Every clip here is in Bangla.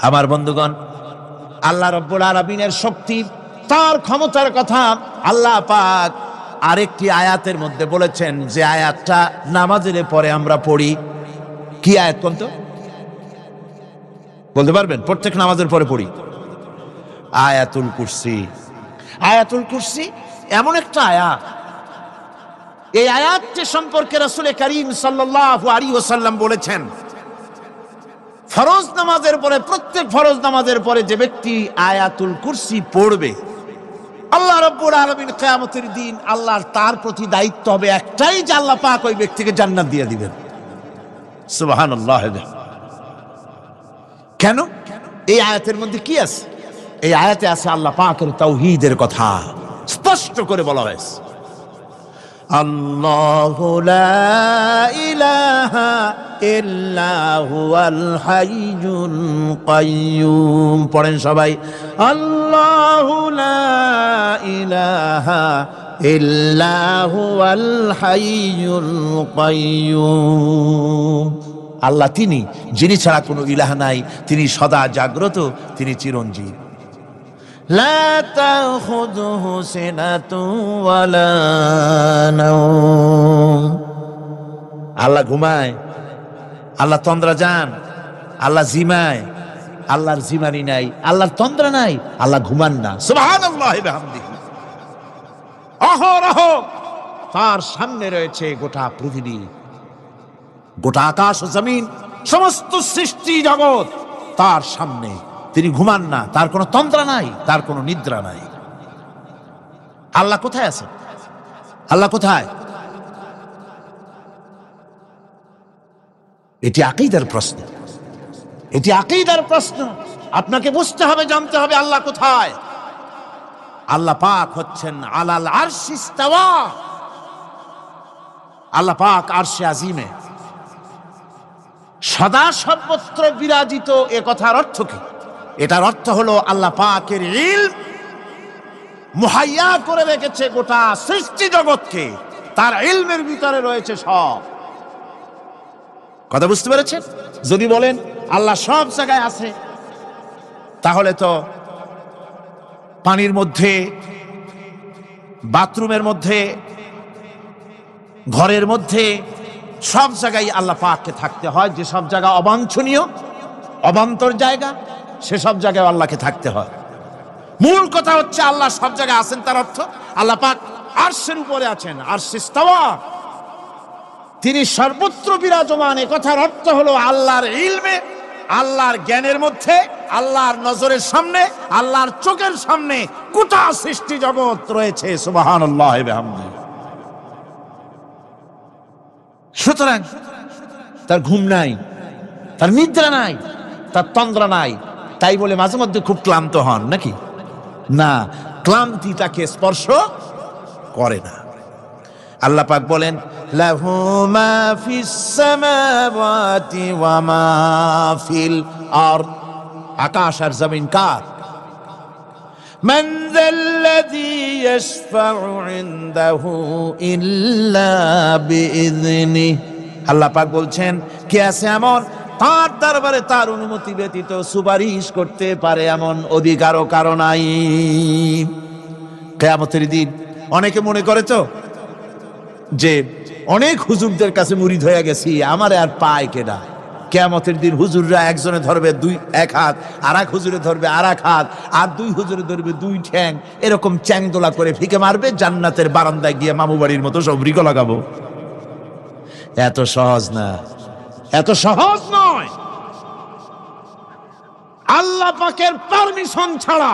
আমার বন্ধুগণ, আল্লাহ রাব্বুল আলামিনের শক্তি, তার ক্ষমতার কথা আল্লাহ পাক আরেকটি আয়াতের মধ্যে বলেছেন, যে আয়াতটা নামাজের পরে আমরা পড়ি। কি আয়াত কোন তো? বলতে পারবেন? প্রত্যেক নামাজের পরে পড়ি আয়াতুল কুরসি। আয়াতুল কুরসি এমন একটা আয়াত, এই আয়াতটি সম্পর্কে রাসূল করিম সাল্লাল্লাহু আলাইহি ওয়াসাল্লাম বলেছেন, ফরজ নামাজের পরে, প্রত্যেক ফরজ নামাজের পরে যে ব্যক্তি আয়াতুল কুরসি পড়বে, আল্লাহ রাব্বুল আলামিন কিয়ামতের দিন আল্লাহর তার প্রতি দায়িত্ব হবে একটাই, যে আল্লাহ পাক ওই ব্যক্তিকে জান্নাত দিয়ে দিবেন। সুবহানাল্লাহ। কেন? এই আয়াতের মধ্যে কি আছে? এই আয়াতে আছে আল্লাহ পাকের তাওহীদের কথা স্পষ্ট করে বলা হয়েছে। আল্লাহু লা ইলাহা ইল্লা হুয়াল হাইয়ুল কাইয়্যুম। পড়েন সবাই, আল্লাহু লা ইলাহা ইল্লা হুয়াল হাইয়ুল কাইয়্যুম। আল্লাহ তিনি, যিনি ছাড়া কোনো ইলাহ নাই, তিনি সদা জাগ্রত, তিনি চিরঞ্জীব। লা তাখুযুহু সিনাতুন ওয়ালা নাওম। আল্লাহ ঘুমায়, আল্লাহ তন্দ্রা যান, আল্লাহ জিমায়, আল্লাহর জিমানি নাই, আল্লাহর তন্দ্রা নাই, আল্লাহ ঘুমান না। সুবহানাল্লাহি ওয়া বিহামদিহি। অহরহ তার সামনে রয়েছে গোটা পৃথিবী, গোটা আকাশ ও জমিন, সমস্ত সৃষ্টি জগৎ তার সামনে। তিনি ঘুমান না, তার কোনো তন্দ্রা নাই, তার কোনো নিদ্রা নাই। আল্লাহ কোথায় আছেন? আল্লাহ কোথায়? এটি আকীদার প্রশ্ন, এটি আকীদার প্রশ্ন। আপনাকে বুঝতে হবে, জানতে হবে আল্লাহ কোথায়। আল্লাহ পাক হচ্ছেন আলাল আরশি ইস্তাওয়া। আল্লাহ পাক আরশে আজিমে সদা সর্বত্র বিরাজিত। এ কথার অর্থ কি? এটার অর্থ হলো আল্লাহ পাকের ইলম মুহাইয়া করে রেখেছে গোটা সৃষ্টি জগৎকে, তার ইলমের ভিতরে রয়েছে সব। কথা বুঝতে পেরেছেন? যদি বলেন আল্লাহ সব জায়গায় আছে, তাহলে তো পানির মধ্যে, বাথরুমের মধ্যে, ঘরের মধ্যে, সব জায়গায় আল্লাহ পাককে থাকতে হয়। যে সব জায়গা অবাঞ্ছনীয়, অবান্তর জায়গা, সেসব জায়গায় আল্লাহকে থাকতে হয়। মূল কথা হচ্ছে আল্লাহ সব জায়গায় আছেন, তার অর্থ আল্লাহ পাক আরশের উপরে আছেন, আরশে ইস্তাওয়া, তিনি সর্বত্র বিরাজমান। এ কথার অর্থ হলো আল্লাহর ইলমে, আল্লাহর জ্ঞানের মধ্যে, আল্লাহর নজরের সামনে, আল্লাহর চোখের সামনে গোটা সৃষ্টি জগৎ রয়েছে। সুবহানাল্লাহি ওয়া বিহামদিহি। সুতরাং তার ঘুম নাই, তার নিদ্রা নাই, তার তন্দ্রা নাই। তাই বলে মাঝে মধ্যে খুব ক্লান্ত হন নাকি? না, ক্লান্তি তাকে স্পর্শ করে না। আল্লাহ পাক বলেন, লাহু মা ফিস সামাওয়াতি ওয়া মা ফিল আরদ। আকাশ আর জমিন কার? মান যাল্লাযী ইয়াশফাউ ইনদাহু ইল্লা বিইযনিহি। আল্লাহ পাক বলছেন, কে আছে এমন তার দরবারে তার অনুমতি ব্যতীত সুপারিশ করতে পারে এমন অধিকারও কারো নাই। কিয়ামতের দিন অনেকে মনে করে তো যে অনেক হুজুরদের কাছে মুরিদ হয়ে গেছি, আমারে আর পায় কেডা। কিয়ামতের দিন হুজুররা একজনে ধরবে এক হাত, আর এক হুজুরে ধরবে আর এক হাত, আর দুই হুজুরে ধরবে দুই ঠ্যাং, এরকম চ্যাংদোলা করে ফিকে মারবে, জান্নাতের বারান্দায় গিয়ে মামু বাড়ির মতো সব রিকো লাগাবো। এত সহজ না, এত সহজ নয়। আল্লাহ পাকের পারমিশন ছাড়া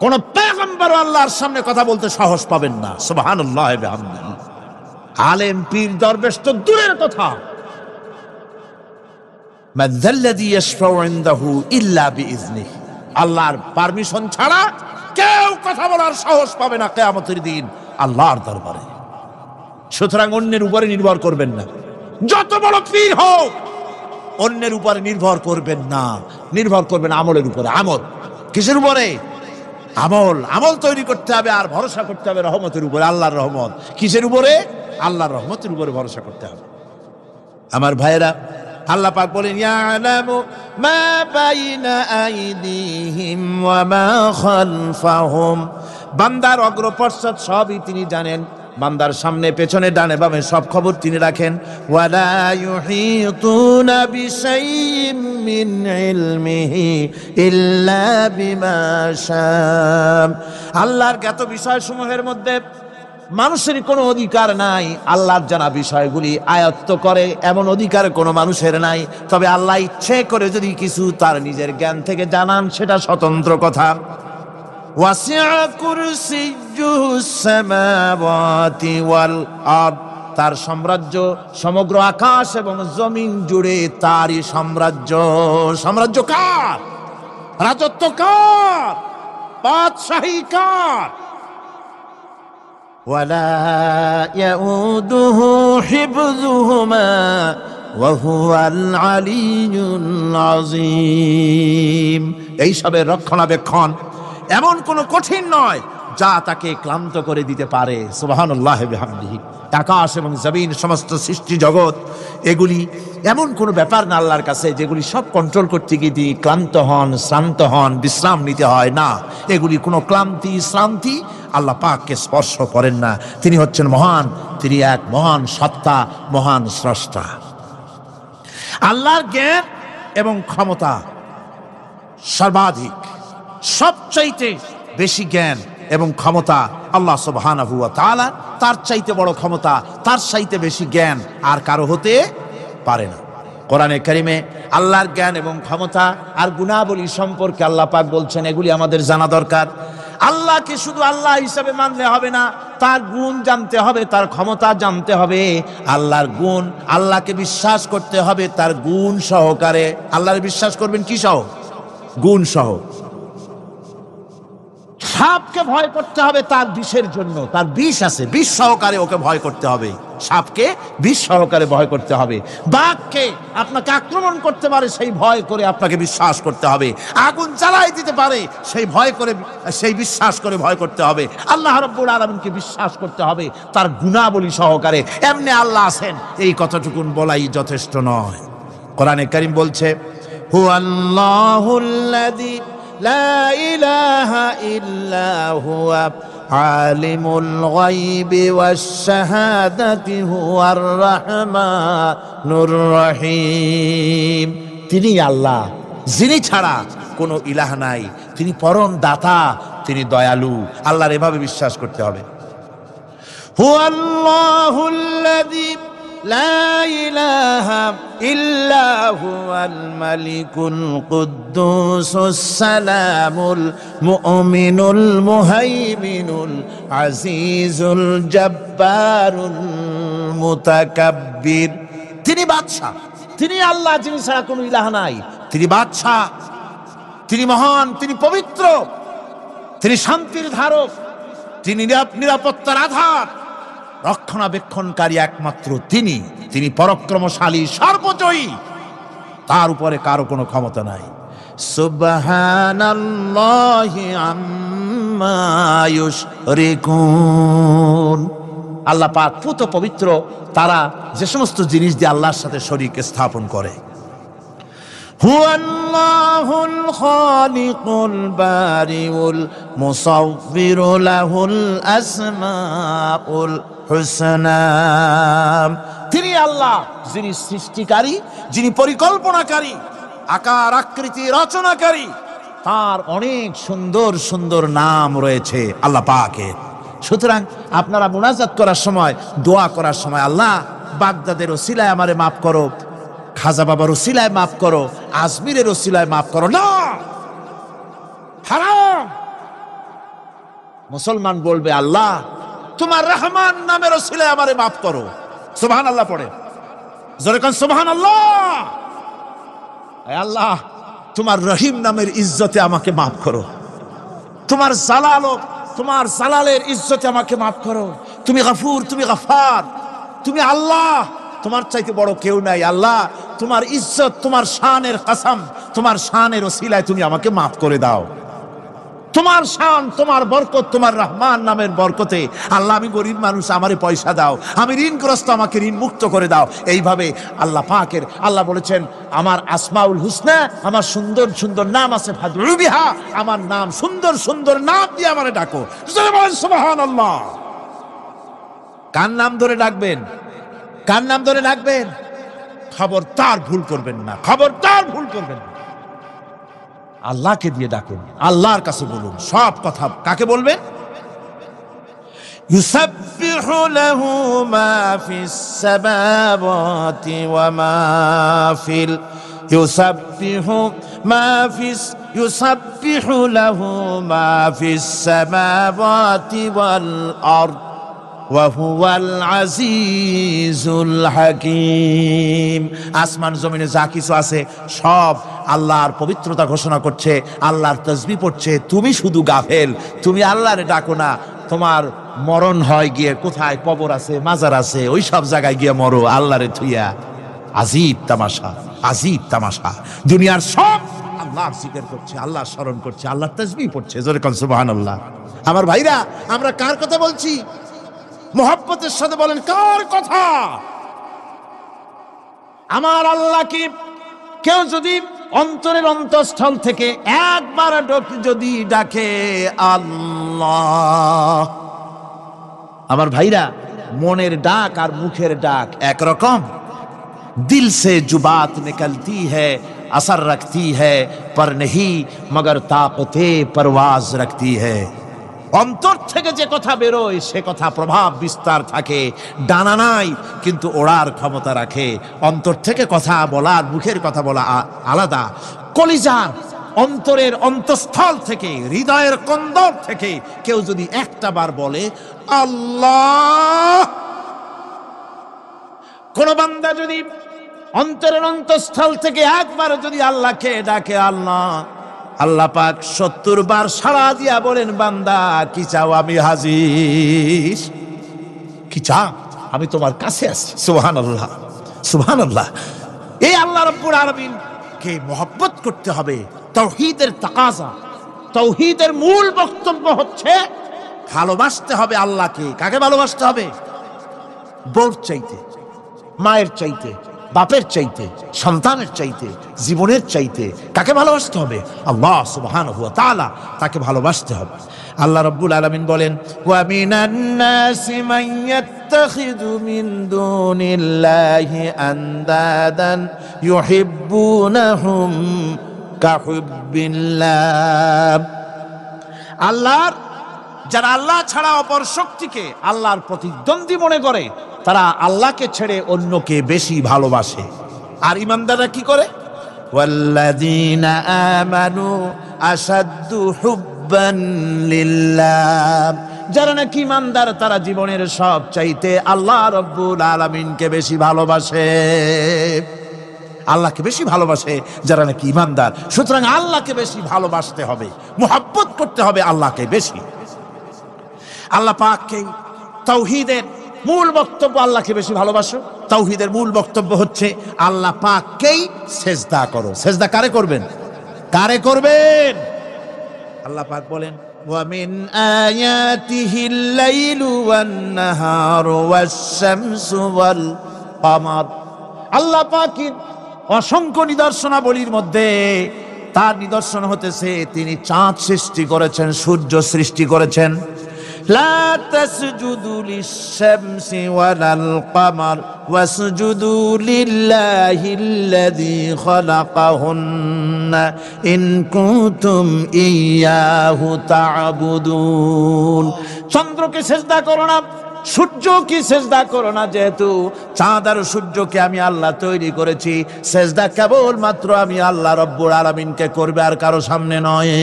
কোন পয়গম্বর আল্লাহর সামনে কথা বলতে সাহস পাবেন না। সুবহানাল্লাহি ওয়া বিহামদিহি। আলেম পীর দরবেশ তো দূরের কথা, মান যাল্লাযী ইয়াশফাউ ইনদাহু ইল্লা বিইযনিহি। আল্লাহর পারমিশন ছাড়া কেউ কথা বলার সাহস পাবে না কিয়ামতের দিন আল্লাহর দরবারে। সুতরাং অন্যের উপরে নির্ভর করবেন না, যত বড় পীর হোক অন্যের উপরে নির্ভর করবেন না, নির্ভর করবেন আমলের উপরে। আমল কিসের উপরে? আমল। আমল তৈরি করতে হবে আর ভরসা করতে হবে রহমতের উপরে, আল্লাহর রহমত। কিসের উপরে? আল্লাহর রহমতের উপরে ভরসা করতে হবে। আমার ভাইয়েরা, আল্লাহ পাক বলেন ইয়ালামু মা বাইনা আইদিহিম ওয়া মা খালফাহুম, বান্দার অগ্রপশ্চাৎ সবই তিনি জানেন, বান্দার সামনে পেছনে ডানে বামে সব খবর তিনি রাখেন। ওয়ালা ইউহিতুনা বিশাইইম মিন ইলমিহি ইল্লা বিমা শাআ, আল্লাহর জ্ঞাত বিষয়সমূহের মধ্যে মানুষের কোনো অধিকার নাই আল্লাহর জানা বিষয়গুলি আয়ত্ত করে, এমন অধিকার কোনো মানুষের নাই। তবে আল্লাহ ইচ্ছে করে যদি কিছু তার নিজের জ্ঞান থেকে জানান সেটা স্বতন্ত্র কথা। ওয়াসিআ কুরসিয়্যুহুস সামাওয়াতি ওয়াল আরদ, তার সাম্রাজ্য সমগ্র আকাশ এবং জমিন জুড়ে তারই সাম্রাজ্য। সাম্রাজ্য কার? রাজত্ব কার? বাদশাহী কার? ওয়ালা ইয়াউদুহু হিফযুহুমা ওয়া হুয়াল আলিয়্যুল আযীম, এই সবের রক্ষণাবেক্ষণ এমন কোনো কঠিন নয় যা তাকে ক্লান্ত করে দিতে পারে। সুবহানাল্লাহি ওয়া বিহামদিহি, আকাশ এবং জমিন সমস্ত সৃষ্টি জগৎ এগুলি এমন কোনো ব্যাপার না আল্লাহর কাছে যেগুলি সব কন্ট্রোল করতে গিয়ে তিনি ক্লান্ত হন, শ্রান্ত হন, বিশ্রাম নিতে হয় না। এগুলি কোনো ক্লান্তি শ্রান্তি আল্লাহ পাককে স্পর্শ করেন না। তিনি হচ্ছেন মহান, তিনি এক মহান সত্তা, মহান স্রষ্টা। আল্লাহর জ্ঞান এবং ক্ষমতা সর্বাধিক, সবচাইতে বেশি জ্ঞান এবং ক্ষমতা আল্লাহ সুবহানাহু ওয়া তাআলা, তার চাইতে বড় ক্ষমতা, তার চাইতে বেশি জ্ঞান আর কারো হতে পারে না। কোরআনে কারিমে আল্লাহর জ্ঞান এবং ক্ষমতা আর গুণাবলী সম্পর্কে আল্লাহ পাক বলছেন, এগুলি আমাদের জানা দরকার। আল্লাহকে শুধু আল্লাহ হিসাবে মানলে হবে না, তার গুণ জানতে হবে, তার ক্ষমতা জানতে হবে। আল্লাহর গুণ, আল্লাহকে বিশ্বাস করতে হবে তার গুণ সহকারে। আল্লাহর বিশ্বাস করবেন কি সহ? গুণ সহ। সাপকে ভয় করতে হবে তার বিষের জন্য, তার বিষ আছে, বিষ সহকারে ওকে ভয় করতে হবে। সাপকে বিষ সহকারে ভয় করতে হবে। বাঘকে আপনাকে আক্রমণ করতে পারে সেই ভয় করে আপনাকে বিশ্বাস করতে হবে। আগুন জ্বালাই দিতে পারে সেই ভয় করে, সেই বিশ্বাস করে ভয় করতে হবে। আল্লাহ রাব্বুল আলামিনকে বিশ্বাস করতে হবে তার গুণাবলী সহকারে। এমনি আল্লাহ আছেন এই কথাটুকুন বলাই যথেষ্ট নয়। কোরআনে কারীম বলছে, হুয়াল্লাহুল্লাযী লা ইলাহা ইল্লা হুয়া আলিমুল গায়বি ওয়াশ শাহাদাতি হুয়ার রাহমানুর রহিম, তিনি আল্লাহ যিনি ছাড়া কোনো ইলাহ নাই, তিনি পরম দাতা, তিনি দয়ালু। আল্লাহর এভাবে বিশ্বাস করতে হবে। হুয়াল্লাহুল্লাযী লা ইলাহা ইল্লা হুয়াল মালিকুল কুদ্দুসুস সালামুল মুমিনুল মুহাইমিনুল আজিজুল জব্বারুল মুতাকাব্বির, তিনি বাদশা, তিনি আল্লাহ যিনি ছাড়া কোনো ইলাহ নাই। তিনি বাদশা, তিনি মহান, তিনি পবিত্র, তিনি শান্তির ধারক, তিনি নিরাপত্তার আধার, রক্ষণাবেক্ষণকারী একমাত্র তিনি। তিনি পরাক্রমশালী, সর্বজয়ী, তার উপরে কারো কোনো ক্ষমতা নাই। সুবহানাল্লাহি আম্মা ইউশরিকুন, আল্লাহ পাক পুত পবিত্র তারা যে সমস্ত জিনিস দিয়ে আল্লাহর সাথে শরীক স্থাপন করে। হুয়াল্লাহুল খালিকুল বারিউল মুসাউবিরু লাহুল আসমাউল হুসনা, তিনি আল্লাহ যিনি সৃষ্টিকারী, যিনি পরিকল্পনাকারী, আকার আকৃতি রচনাকারী, তার অনেক সুন্দর সুন্দর নাম রয়েছে আল্লাহ পাকের। সুতরাং আপনারা মুনাজাত করার সময়, দোয়া করার সময়, আল্লাহ বাগদাদের ওসিলায় আমারে মাফ করো, খাজা বাবার ওসিলায় মাফ করো, আজমিরের ওসিলায় মাফ করো না, হারাম। মুসলমান বলবে, আল্লাহ তোমার রহমান নামের ওসিলায় আমারে মাফ করো। সুবহানাল্লাহ পড়ে, জোরে কোন সুবহানাল্লাহ। আল্লাহ তোমার রহিম নামের ইজ্জতে আমাকে মাফ করো, তোমার তোমার জালালের ইজ্জতে আমাকে মাফ করো। তুমি গফুর, তুমি গফার, তুমি আল্লাহ, তোমার চাইতে বড় কেউ নাই। আল্লাহ তোমার ইজ্জত, তোমার শানের কসম, তোমার শানের ওসিলায় তুমি আমাকে মাফ করে দাও। তোমার শান, তোমার বরকত, তোমার রহমান নামের বরকতে আল্লাহ আমি গরিব মানুষ, আমারে পয়সা দাও, আমি ঋণগ্রস্ত, আমাকে ঋণ মুক্ত করে দাও। এইভাবে আল্লাহ পাকের, আল্লাহ বলেছেন আমার আসমাউল হুসনা, আমার সুন্দর সুন্দর নাম আছে, ফাদউ বিহা, আমার নাম সুন্দর সুন্দর নাম দিয়ে আমারে ডাকো। সুবহানাল্লাহ। কার নাম ধরে ডাকবেন? কার নাম ধরে ডাকবেন? খবরদার ভুল করবেন না, খবরদার ভুল করবেন না। আল্লাহকে দিয়ে ডাকুন, আল্লাহর কাছে বলুন সব কথা। কাকে বলবেন? ইউসাব্বিহু লাহু মা ফিস সামাওয়াতি ওয়া মা ফিল ইউসাব্বিহু লাহু মা ফিস সামাওয়াতি ওয়াল আরদ ওয়া হুয়াল আজিজুল হাকীম। আসমান জমিনে যা কিছু আছে সব আল্লাহর পবিত্রতা ঘোষণা করছে, আল্লাহর তাসবিহ পড়ছে। তুমি শুধু গাফেল, তুমি আল্লাহরে ডাকো না। তোমার মরণ হয় গিয়ে কোথায় কবর আছে, মাজার আছে, ওই সব জায়গায় গিয়ে মরো আল্লাহরে থুইয়া। আজীব তামাশা, আজীব তামাশা। দুনিয়ার সব আল্লাহর জিকির করছে, আল্লাহর স্মরণ করছে, আল্লাহর তাসবিহ পড়ছে। জোরে কোন সুবহানাল্লাহ। আমার ভাইরা, আমরা কার কথা বলছি? মোহাব্বতের সাথে বলেন কার কথা? আমার আল্লাহকে কেউ যদি অন্তরের অন্তঃস্থল থেকে একবার যদি ডাকে আল্লাহ, আমার ভাইরা, মনের ডাক আর মুখের ডাক একরকম। दिल से जो बात निकलती है असर रखती है पर नहीं मगर ताकते परवाज रखती है। অন্তর থেকে যে কথা বেরোয় সে কথা প্রভাব বিস্তার থাকে, ডানা নাই কিন্তু ওড়ার ক্ষমতা রাখে। অন্তর থেকে কথা বলার, মুখের কথা বলা আলাদা। কলিজার অন্তরের অন্তঃস্থল থেকে, হৃদয়ের কন্দর থেকে কেউ যদি একটা বার বলে আল্লাহ, কোন বান্দা যদি অন্তরের অন্তঃস্থল থেকে একবার যদি আল্লাহকে ডাকে আল্লাহ, আল্লাহ পাক 70 বার সাড়া দিয়া বলেন বান্দা কি চাও, আমি হাজির। কি চাও? আমি তোমার কাছে আছি। সুবহানাল্লাহ, সুবহানাল্লাহ। এই আল্লাহ রাব্বুল আলামিন কে মহব্বত করতে হবে। তাওহীদের তাকাজা, তাওহীদের মূল বক্তব্য হচ্ছে ভালোবাসতে হবে আল্লাহকে। কাকে ভালোবাসতে হবে? বউর চাইতে, মায়ের চাইতে, বাপের চাইতে, সন্তানের চাইতে, জীবনের চাইতে কাকে ভালোবাসতে হবে? আল্লাহ সুবহানাহু ওয়া তাআলা, তাকে ভালোবাসতে হবে। আল্লাহ রাব্বুল আলামিন বলেন ওয়া মিনান নাসি মান ইয়াত্তাখিযু মিন দুনিল্লাহি আনদাদান ইউহিব্বুনাহুম কাহুব্বিল্লাহ। আল্লাহর যারা আল্লাহ ছাড়া অপর শক্তিকে আল্লাহর প্রতিদ্বন্দ্বী মনে করে তারা আল্লাহকে ছেড়ে অন্যকে বেশি ভালোবাসে। আর ঈমানদাররা কি করে? ওয়াল্লাযীনা আমানু আশাদ্দু হুব্বান লিল্লাহ। যারা নাকি ঈমানদার তারা জীবনের সব চাইতে আল্লাহ রাব্বুল আলামিনকে বেশি ভালোবাসে। আল্লাহকে বেশি ভালোবাসে যারা নাকি ঈমানদার। সুতরাং আল্লাহকে বেশি ভালোবাসতে হবে, মুহাব্বত করতে হবে আল্লাহকে বেশি। আল্লাহ পাককে তাওহীদের মূল বক্তব্য, আল্লাহকে বেশি ভালোবাসো। তাওহীদের মূল বক্তব্য হচ্ছে আল্লাহ পাককেই সেজদা করো। সেজদা কারে করবেন? কারে করবেন? আল্লাহ পাক বলেন ওয়া মিন আয়াতিহিল লাইলু ওয়ান নাহারু ওয়াশ-শামসু ওয়াল কমার। আল্লাহ পাকের অসংখ্য নিদর্শনাবলীর মধ্যে তার নিদর্শন হতেছে তিনি চাঁদ সৃষ্টি করেছেন, সূর্য সৃষ্টি করেছেন। لا تسجدوا للشمس ولا القمر واسجدوا لله الذي خلقهن إن كنتم إياه تعبدون। চন্দ্রকে সেজদা করো না, সূর্যকে সেজদা করো না, যেহেতু চাঁদ আর সূর্যকে আমি আল্লাহ তৈরি করেছি। সেজদা কেবল মাত্র আমি আল্লাহ রব্বুল আলামিনকে করবে, আর কারো সামনে নয়।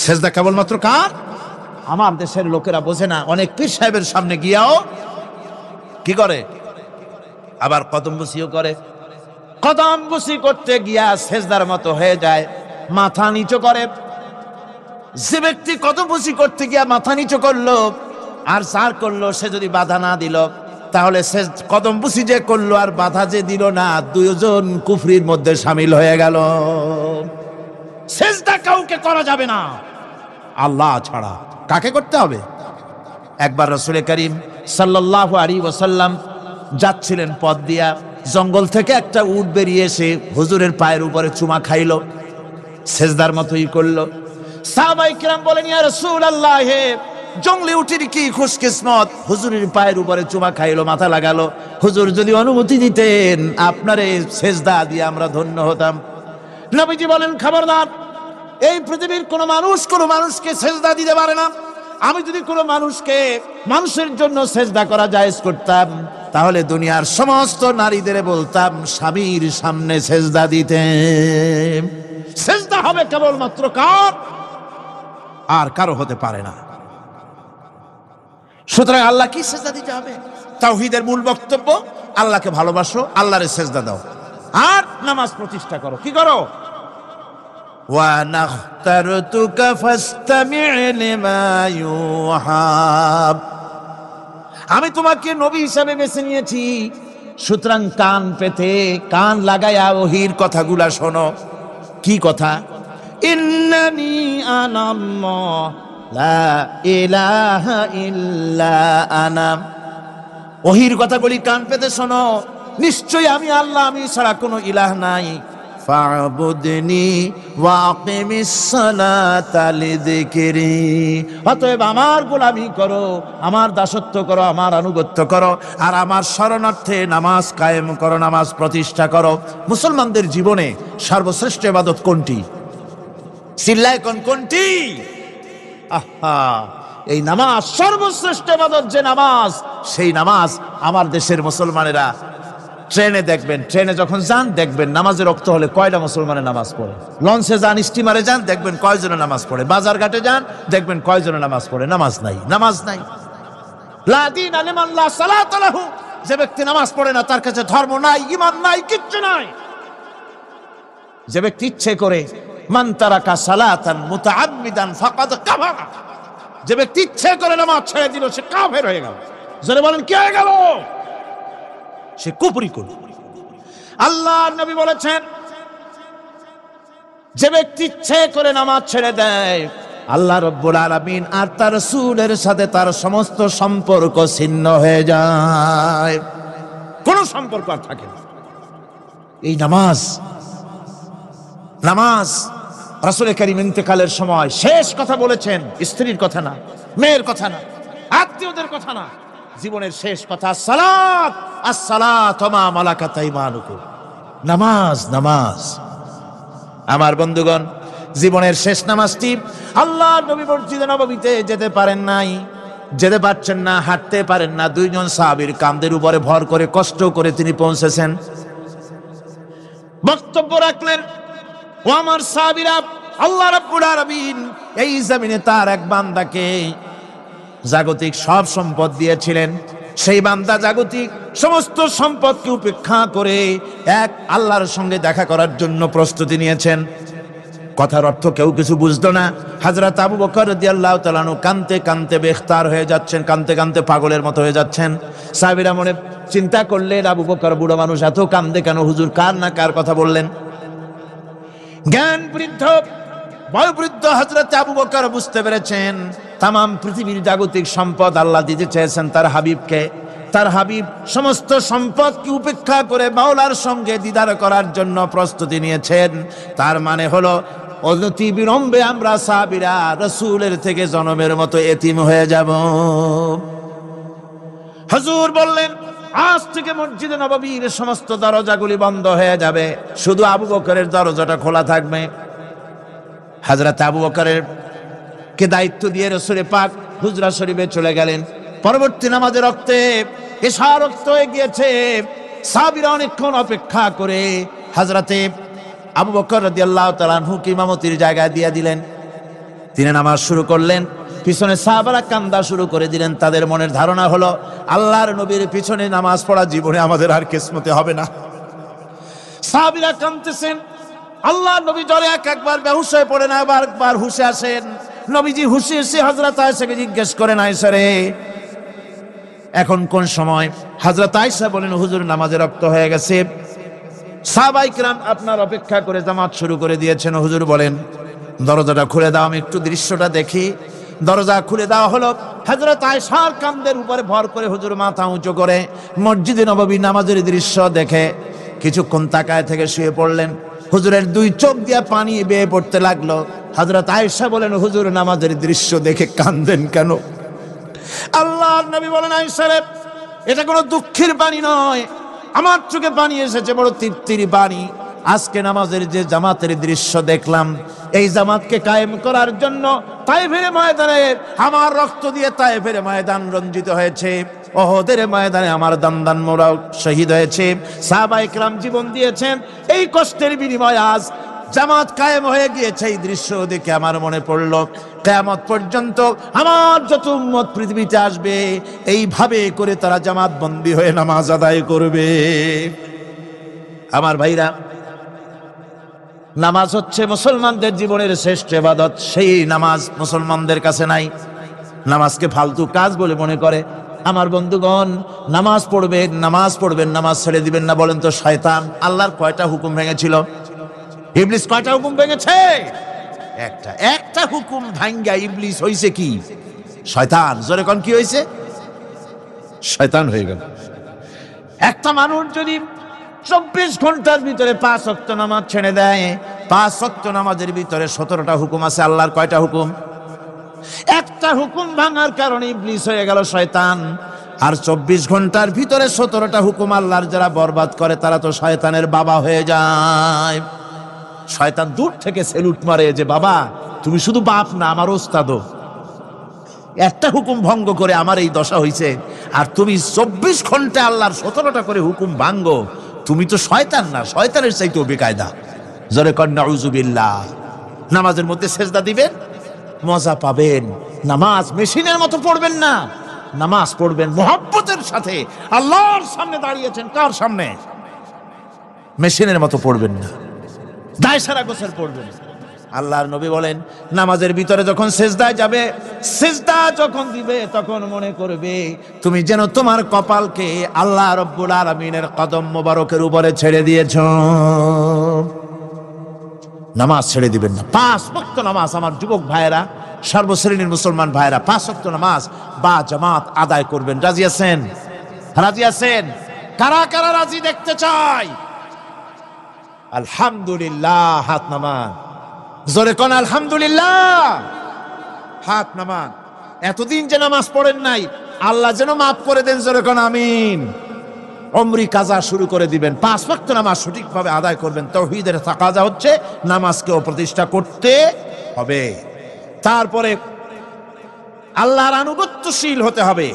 সেজদা কেবল মাত্র কার? আমার দেশের লোকেরা বোঝে না, অনেক পীর সাহেবের সামনে গিয়াও কি করে? আবার কদমবুসিও করে। কদমবুসি করতে গিয়া সেজদার মতো হয়ে যায়, মাথা নিচু করে। যে ব্যক্তি কদমবুসি করতে গিয়া মাথা নিচু করলো আর সার করলো, সে যদি বাধা না দিল তাহলে সে কদমবুসি যে করলো আর বাধা যে দিল না, দুইজন কুফরির মধ্যে শামিল হয়ে গেল। সেজদা কাউকে করা যাবে না আল্লাহ ছাড়া। কাকে করতে হবে? একবার রাসূল করিম সাল্লাল্লাহু আলাইহি ওয়াসাল্লাম যাচ্ছিলেন পথ দিয়া, জঙ্গল থেকে একটা উট বেরিয়ে এসে হুজুরের পায়ের উপরে চুমা খাইলো, সেজদার মতোই করলো। সাহাবায়ে কিরাম বলেন, ইয়া রাসূলুল্লাহ, হে জঙ্গলি উটের কি খুশকিসমত, হুজুরের পায়ের উপরে চুমা খাইলো, মাথা লাগালো। হুজুর যদি অনুমতি দিতেন আপনারে সেজদা দিয়ে আমরা ধন্য হতাম। নবীজি বলেন, খবরদার, এই পৃথিবীর কোন মানুষকে সেজদা দিতে পারে না। আমি যদি কোনো মানুষের জন্য সেজদা করা জায়েজ করতাম, তাহলে দুনিয়ার সমস্ত নারীদের বলতাম স্বামীর সামনে সেজদা দিতে। সেজদা হবে কেবলমাত্র কার? আর কারো হতে পারে না। সুতরাং আল্লাহ কি সেজদা দিতে হবে? তাওহীদের মূল বক্তব্য, আল্লাহকে ভালোবাসো, আল্লাহরে সেজদা দাও, আর নামাজ প্রতিষ্ঠা করো। কি করো? وَأَنَا اخْتَرْتُكَ فَاسْتَمِعْ لِمَا يُوحَى, আমি তোমাকে নবী হিসাবে বেছে নিয়েছি, সুতরাং কান পেতে কান লাগায়া ওহীর কথাগুলা শোনো। কি কথা? ইন্নানি আনাল্লাহ লা ইলাহা ইল্লা আনা। ওহীর কথাগুলি কান পেতে শোনো, নিশ্চয়ই আমি আল্লাহ, আমি ছাড়া কোনো ইলাহ নাই। ফা'বুদনি ওয়াকিমিস সালাতা লিযিকরি, অতএব আমার গোলামি করো, আমার দাসত্ব করো, আমার আনুগত্য করো, আর আমার শরণার্থে নামাজ কায়েম করো, নামাজ প্রতিষ্ঠা করো। মুসলমানদের জীবনে সর্বশ্রেষ্ঠ ইবাদত কোনটি? চিল্লায় কোনটি? আহা, এই নামাজ সর্বশ্রেষ্ঠ ইবাদত। যে নামাজ, সেই নামাজ আমার দেশের মুসলমানেরা ট্রেনে দেখবেন, ট্রেনে যখন যান দেখবেন নামাজের রক্ত হলে কয়টা মুসলমানের নামাজ পড়ে। লঞ্চে যান, স্টিমারে যান, দেখবেন কয়জনে নামাজ পড়ে। বাজার ঘাটে যান, দেখবেন কয়জনে নামাজ পড়ে। নামাজ নাই, নামাজ নাই। লা দীনা লিমান লা সালাতা লাহু, যে ব্যক্তি নামাজ পড়ে না তার কাছে ধর্ম নাই, ঈমান নাই, কিচ্ছু নাই। যে ব্যক্তি ইচ্ছে করে, মান তারাকা সালাতান মুতাআম্মিদান ফাকাদ কাফারা, যে ব্যক্তি ইচ্ছে করে নামাজ ছেড়ে দিল সে কাফের হয়ে গেল। জোরে বলেন, কি হয়ে গেল? সে কুফরি করল। আল্লাহ নবী বলেছেন, যে ব্যক্তি ইচ্ছে করে নামাজ ছেড়ে দেয়, আল্লাহ রাব্বুল আলামিন আর তার রাসূলের সাথে তার সমস্ত সম্পর্ক ছিন্ন হয়ে যায়, কোনো সম্পর্ক আর থাকে না। এই নামাজ রাসূল করিম ইন্তেকালের সময় শেষ কথা বলেছেন, স্ত্রীর কথা না, মেয়ের কথা না, আত্মীয়দের কথা না, জীবনের শেষ কথা সালাত, আসসালাতু মা মালাকাত আইমানুকুম, নামাজ। আমার বন্ধুগণ, জীবনের শেষ নামাজটি আল্লাহর নবী মসজিদে নববীতে যেতে পারছেন না, হাঁটতে পারেন না। দুইজন সাহাবীর কাঁধের উপরে ভর করে কষ্ট করে তিনি পৌঁছেছেন। বক্তব্য রাখলেন, ও আমার সাহাবীরা, আল্লাহ রাব্বুল আলামিন এই জমিনে তার এক বান্দাকে জাগতিক সব সম্পদ দিয়েছিলেন। সেই বান্দা জাগতিক সমস্ত সম্পদকে উপেক্ষা করে এক আল্লাহর সঙ্গে দেখা করার জন্য প্রস্তুতি নিয়েছেন। কথার অর্থ কেউ কিছু বুঝতো না। হযরত আবু বকর রাদিয়াল্লাহু তাআলা আনহু কাঁদতে কাঁদতে বেখতার হয়ে যাচ্ছেন, কাঁদতে কাঁদতে পাগলের মতো হয়ে যাচ্ছেন। সাহাবীরা মনে চিন্তা করলেন, আবু বকর বুড়ো মানুষ, এত কাঁদে কেন? হুজুর কার না কার কথা বললেন? জ্ঞান বৃদ্ধ, বয়োবৃদ্ধ হযরত আবু বকর বুঝতে পেরেছেন তামাম পৃথিবীর জাগতিক সম্পদ আল্লাহ দিতে চেয়েছেন তার হাবিবকে। তার হাবিব সমস্ত সম্পদকে উপেক্ষা করে মাওলার সঙ্গে দিদার করার জন্য প্রস্তুতি নিয়েছেন। তার মানে হলো অতি বিলম্বে আমরা সাহাবীরা রাসূলের থেকে জনমের মতো এতিম হয়ে যাব। হুজুর বললেন, আজ থেকে মসজিদে নববীর সমস্ত দরজাগুলি বন্ধ হয়ে যাবে, শুধু আবু বকরের দরজাটা খোলা থাকবে। হযরত আবু বকরের কে দায়িত্ব দিয়ে রাসূল পাক হুজরা শরীফে চলে গেলেন। পরবর্তী নামাজের রক্তে এশা রক্ত হয়ে গিয়েছে। সাহাবীরা অনেকক্ষণ অপেক্ষা করে হযরতে আবু বকর রাদিয়াল্লাহু তাআলা আনহুকে ইমামতির জায়গায় দিয়ে দিলেন। তিনি নামাজ শুরু করলেন, পিছনে সাহাবারা কান্দা শুরু করে দিলেন। তাদের মনের ধারণা হলো আল্লাহর নবীর পিছনে নামাজ পড়া জীবনে আমাদের আর কিসমতে হবে না। সাহাবীরা কাঁদতেছেন। আল্লাহর নবী জ্বরে একবার বেহুশ হয়ে পড়েন, আবার হুশে আসেন। নবীজি হুশে এসে হযরত আয়েশাকে জিজ্ঞেস করেন, আয়েশা রে, এখন কোন সময়? হযরত আয়েশা বলেন, হুজুর নামাজে রক্ত হয়ে গেছে। সাহাবায়ে কিরাম আপনার অপেক্ষা করে জামাত শুরু করে দিয়েছেন। হুজুর বলেন দরজাটা খুলে দাও, আমি একটু দৃশ্যটা দেখি। দরজা খুলে দেওয়া হলো। হযরত আয়েশার কাঁধের উপরে ভর করে হুজুর মাথা উঁচু করে মসজিদে নববী নামাজের দৃশ্য দেখে কিছুক্ষণ তাকায় থেকে শুয়ে পড়লেন। হুজুরের দুই চোখ দিয়ে পানি বেয়ে পড়তে লাগলো। হযরত আয়েশা বলেন, হুজুর নামাজের দৃশ্য দেখে কাঁদেন কেন? আল্লাহর নবী বলেন, আয়েশা রে, এটা কোনো দুঃখের পানি নয়, আমার চোখে পানি এসেছে বড় তৃপ্তির পানি। আজকে নামাজের যে জামাতের দৃশ্য দেখলাম, এই জামাতকে কায়েম করার জন্য তায়েফের ময়দানে আমার রক্ত দিয়ে তায়েফের ময়দান রঞ্জিত হয়েছে, ওহদের ময়দানে আমার দান্দান মোরা শহীদ হয়েছে, সাহাবায়ে কিরাম জীবন দিয়েছেন। এই কষ্টের বিনিময়ে আজ জামাত কায়েম হয়ে গিয়েছে। এই দৃশ্য দেখে আমার মনে পড়ল, কিয়ামত পর্যন্ত আমার যত উম্মত পৃথিবীতে আসবে এইভাবে করে তারা জামাত বন্দী হয়ে নামাজ আদায় করবে। আমার ভাইরা, নামাজ হচ্ছে মুসলমানদের জীবনের শ্রেষ্ঠ ইবাদত। সেই নামাজ মুসলমানদের কাছে নাই। নামাজকে ফালতু কাজ বলে মনে করে। আমার বন্ধুগণ, নামাজ পড়বেন, নামাজ পড়বেন, নামাজ ছেড়ে দিবেন না। বলেন তো শয়তান আল্লাহর কয়টা হুকুম ভেঙেছিল? ইবলিস কয়টা হুকুম ভেঙেছে? একটা হুকুম ভাঙ্গা ইবলিস হইছে কি? শয়তান। জোরে কোন কি হইছে? শয়তান হয়ে গেল। একটা মানুষ যদি 24 ঘন্টার ভিতরে 5 ওয়াক্ত নামাজ ছেড়ে দেয়, 5 ওয়াক্ত নামাজের ভিতরে 17টা হুকুম আছে। আল্লাহর কয়টা হুকুম? একটা হুকুম ভাঙার কারণে ইবলিস হয়ে গেল শয়তান। আর 24 ঘন্টার ভিতরে 17টা হুকুম আল্লাহর যারা বরবাদ করে তারা তো শয়তানের বাবা হয়ে যায়। শয়তান দূর থেকে সেলুট মারে যে, বাবা তুমি শুধু বাপ না, আমার ওস্তাদও। একটা হুকুম ভঙ্গ করে আমার এই দশা হইছে, আর তুমি 24 ঘন্টা আল্লাহর 17টা করে হুকুম ভাঙ্গো। তুমি তো শয়তান না, শয়তানের চাইতেও বেকায়দা। জোরে কর নাউযুবিল্লাহ। নামাজের মধ্যে সেজদা দিবেন, মজা পাবেন। নামাজ মেশিনের মতো পড়বেন না, নামাজ পড়বেন মুহাব্বতের সাথে। আল্লাহর সামনে দাঁড়িয়েছেন, কার সামনে? মেশিনের মতো পড়বেন না, দায় সারা গোছের পড়বেন। আল্লাহর নবী বলেন, নামাজের ভিতরে যখন সেজদায় যাবে, সেজদা যখন দিবে, তখন মনে করবে তুমি যেন তোমার কপালকে আল্লাহ রব্বুল আলামিনের কদম মোবারকের উপরে ছেড়ে দিয়েছ। নামাজ ছেড়ে দিবেন না। 5 ওয়াক্ত নামাজ আমার যুবক ভাইয়েরা, সর্বশ্রেণীর মুসলমান ভাইয়েরা 5 ওয়াক্ত নামাজ বা জামাত আদায় করবেন। রাজি আছেন? রাজি আছেন? কারা কারা রাজি দেখতে চাই? আলহামদুলিল্লাহ, হাত নামান। জোরে কোন আলহামদুলিল্লাহ, হাত নামান। এতদিন যে নামাজ পড়েন নাই, আল্লাহ যেন মাফ করে দেন। জোরে কোন আমিন। উমরি কাজা শুরু করে দিবেন। 5 ওয়াক্ত নামাজ সঠিকভাবে আদায় করবেন। তাওহীদের তাকাজা হচ্ছে নামাজকে প্রতিষ্ঠা করতে হবে। তারপরে আল্লাহর আনুগত্যশীল হতে হবে।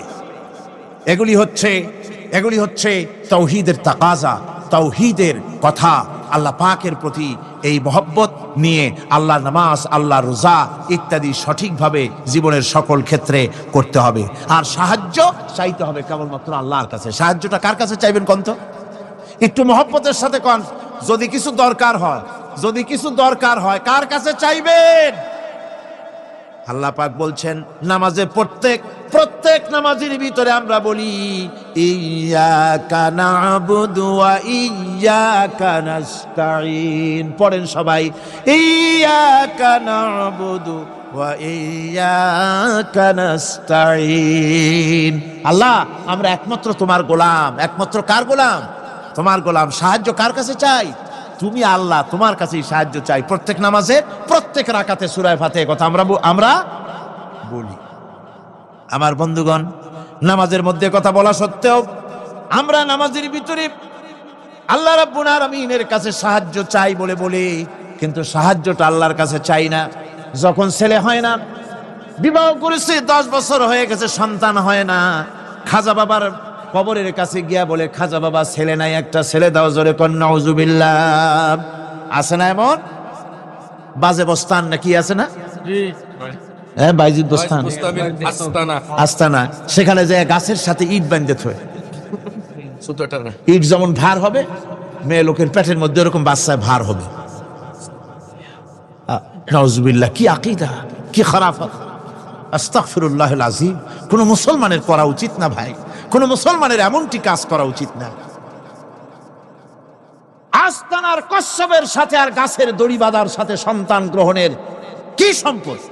এগুলি হচ্ছে তাওহীদের তাকাজা, তাওহীদের কথা। আল্লাহ পাকের প্রতি এই মহব্বত নিয়ে আল্লাহর নামাজ, আল্লাহর রোজা ইত্যাদি সঠিকভাবে জীবনের সকল ক্ষেত্রে করতে হবে। আর সাহায্য চাইতে হবে কেবলমাত্র আল্লাহর কাছে। সাহায্যটা কার কাছে চাইবেন কোন তো? একটু মহব্বতের সাথে কোন। যদি কিছু দরকার হয় কার কাছে চাইবেন? আল্লাহ পাক বলছেন, নামাজে প্রত্যেক নামাজের ভিতরে আমরা বলি ইয়্যাকা না'বুদু ওয়া ইয়্যাকা নাস্তাঈন। পড়েন সবাই, ইয়্যাকা না'বুদু ওয়া ইয়্যাকা নাস্তাঈন। আল্লাহ, আমরা একমাত্র তোমার গোলাম। একমাত্র কার গোলাম? তোমার গোলাম। সাহায্য কার কাছে চাই? তুমি আল্লাহ, তোমার কাছেই সাহায্য চাই। প্রত্যেক নামাজে, প্রত্যেক রাকাতে সূরা ফাতিহার কথা আমরা বলি। আমার বন্ধুগণ, নামাজের মধ্যে কথা বলা সত্ত্বেও আমরা নামাজের ভিতরে আল্লাহ রাব্বুল আলামিনের কাছে সাহায্য চাই বলে কিন্তু সাহায্যটা আল্লাহর কাছে চাই না। যখন ছেলে হয় না, বিবাহ করেছে, 10 বছর হয়ে গেছে, সন্তান হয় না, খাজা বাবার কবরের কাছে গিয়া বলে, খাজা বাবা ছেলে নাই, একটা ছেলে দাও। জোরে কোন নাউযুবিল্লাহ। আছে না এমন? বাজে বস্তান নাকি আছে না? হ্যাঁ, বাইজিদ বস্তান, আস্তানা। সেখানে যে গাছের সাথে ইট বাঁধতে থয়, ইট যেমন ভার হবে, মেয়ে লোকের পেটের মধ্যে এরকম বাচ্চায় ভার হবে। নাউযুবিল্লাহ। কি আকীদা, কি খারাফাত! আস্তাগফিরুল্লাহুল আযীম। কোন মুসলমানের করা উচিত না ভাই, কোন মুসলমানের এমনটি কাজ করা উচিত না। আজ আর কচ্ছপের সাথে আর গাছের দড়ি বাঁধার সাথে সন্তান গ্রহণের কি সম্পর্ক?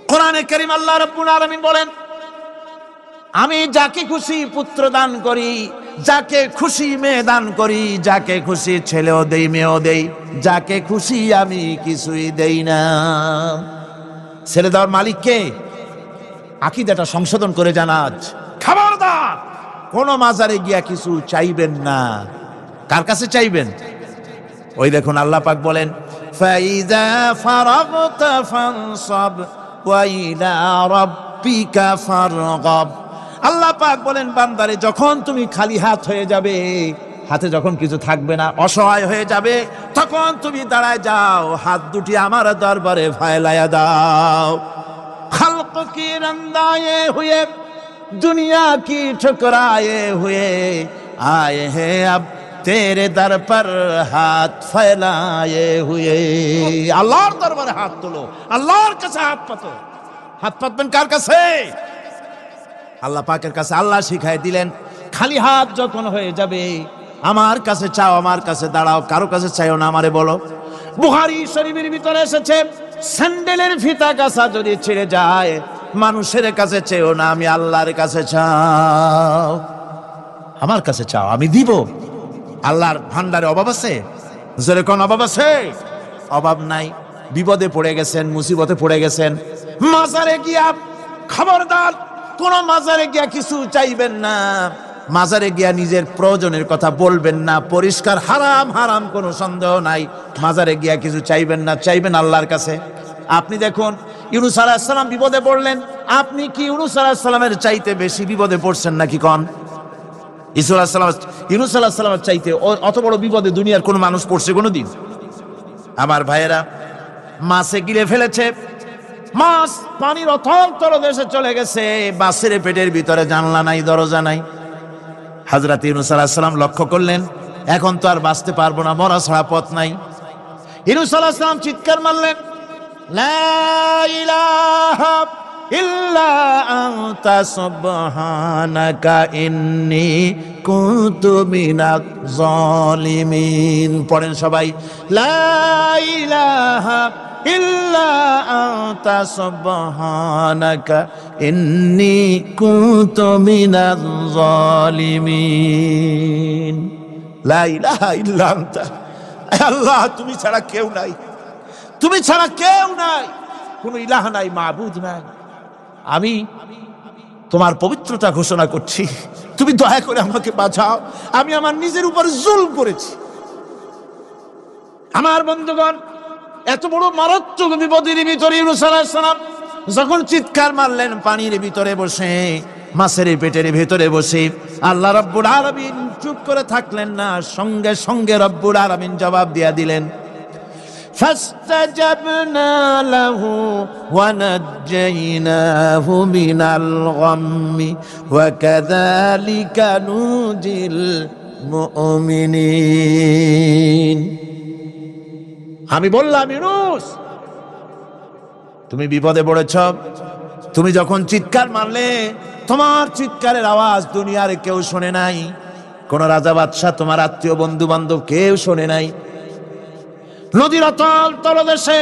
কোরআনে কারীম আল্লাহ রাব্বুল আলামিন বলেন, আমি যাকে খুশি পুত্র দান করি, যাকে খুশি মেয়ে দান করি, যাকে খুশি ছেলেও দেই মেয়েও দেই, যাকে খুশি আমি কিছুই দেই না। ছেলে দেওয়ার মালিক কে? আকীদাটা সংশোধন করে জানাজ। খবরদার কোন মাজারে গিয়া কিছু চাইবেন না। কার কাছে চাইবেন? ওই দেখুন আল্লাহ পাক বলেন, ফাইযা ফারাগতা ফানসাব ওয়া ইলা রাব্বিকা ফারগাব। আল্লাহ পাক বলেন, বান্দারে যখন তুমি খালি হাত হয়ে যাবে, হাতে যখন কিছু থাকবে না, অসহায় হয়ে যাবে, তখন তুমি দাঁড়ায় যাও, হাত দুটি আমার দরবারে ফায়লায়া দাও। খালক কি রন্দায়ে হুয়ে দুনিয়া কি ঠুকরায়ে হুয়ে আয়ে হে আব তেরে দর পর হাত ফেলায়ে হুয়ে। আল্লাহর দরবারে হাত তোলো, আল্লাহর কাছে হাত পাতো। হাত পাতবেন কার কাছে? আল্লাহ পাকের কাছে। আল্লাহ শিখাই দিলেন, খালি হাত যখন হয়ে যাবে আমার কাছে চাও, আমার কাছে দাঁড়াও, কারো কাছে চাইও না, আমারে বলো। বুখারী শরীফের ভিতরে এসেছে, স্যান্ডেলের ফিতা কাছা যদি ছিঁড়ে যায়, মানুষের কাছে চেয়েও না, আমি আল্লাহর কাছে চাও। আমার কাছে চাও, আমি দিব। আল্লাহর ভান্ডারে অভাব আছে? জোরে কোন অভাব আছে? অভাব নাই। বিপদে পড়ে গেছেন, মুসিবতে পড়ে গেছেন, মাজারে গিয়া খবরদার কোন মাজারে গিয়া কিছু চাইবেন না। মাজারে গিয়া নিজের প্রয়োজনের কথা বলবেন না। পরিষ্কার হারাম, হারাম কোনো সন্দেহ নাই। মাজারে গিয়া কিছু চাইবেন না, চাইবেন আল্লাহর কাছে। আপনি দেখুন, ইউনূস আলাইহিস সালাম বিপদে পড়লেন, আপনি কি ইউনূস আলাইহিস সালামের চাইতে বেশি বিপদে পড়ছেন নাকি? কোন ইউনূস আলাইহিস সালামের চাইতে অত বড় বিপদে দুনিয়ার কোন মানুষ পড়ছে কোনদিন? আমার ভাইয়েরা, মাছে গিলে ফেলেছে, মাছ পানির অথল তলদেশে চলে গেছে, মাছের পেটের ভিতরে জানলা নাই, দরজা নাই। হযরত ইউনূস আলাইহিস সালাম লক্ষ্য করলেন, এখন তো আর বাঁচতে পারবো না, মরা ছাড়া পথ নাই। ইউনূস আলাইহিস সালাম চিৎকার মারলেন, লা ইলাহা ইল্লা আনতা সুবহানাকা ইন্নী কুনতু মিনাজ জালিমিন। পড়েন সবাই, লা ইলাহা ইল্লা আনতা সুবহানাকা ইন্নী কুনতু মিনাজ জালিমিন। লা ইলাহা ইল্লা আনতা, আল্লাহ তুমি ছাড়া কেউ নাই, তুমি ছাড়া কেউ নাই, কোন ইলাহ নাই, মাবুদ নাই। আমি তোমার পবিত্রতা ঘোষণা করছি, তুমি দয়া করে আমাকে বাঁচাও, আমি আমার নিজের উপর জুলম করেছি। আমার বন্ধুগণ, এত বড় মারাত্মক বিপদের ভিতরে ইউনূস আলাইহিস সালাম যখন চিৎকার মারলেন, পানির ভিতরে বসে, মাছের পেটের ভিতরে বসে, আল্লাহ রাব্বুল আলামিন চুপ করে থাকলেন না, সঙ্গে সঙ্গে রাব্বুল আলামিন জবাব দিয়া দিলেন, فاستجبنا له ونجيناه من الغم وكذلك ننجي المؤمنين। আমি বললাম, ইউনূস তুমি বিপদে পড়েছ, তুমি যখন চিৎকার মারলে, তোমার চিৎকারের আওয়াজ দুনিয়ার কেউ শোনে নাই, কোন রাজা বাদশাহ, তোমার আত্মীয় বন্ধু বান্ধব কেউ শোনে নাই। নদীর অতল তলদেশে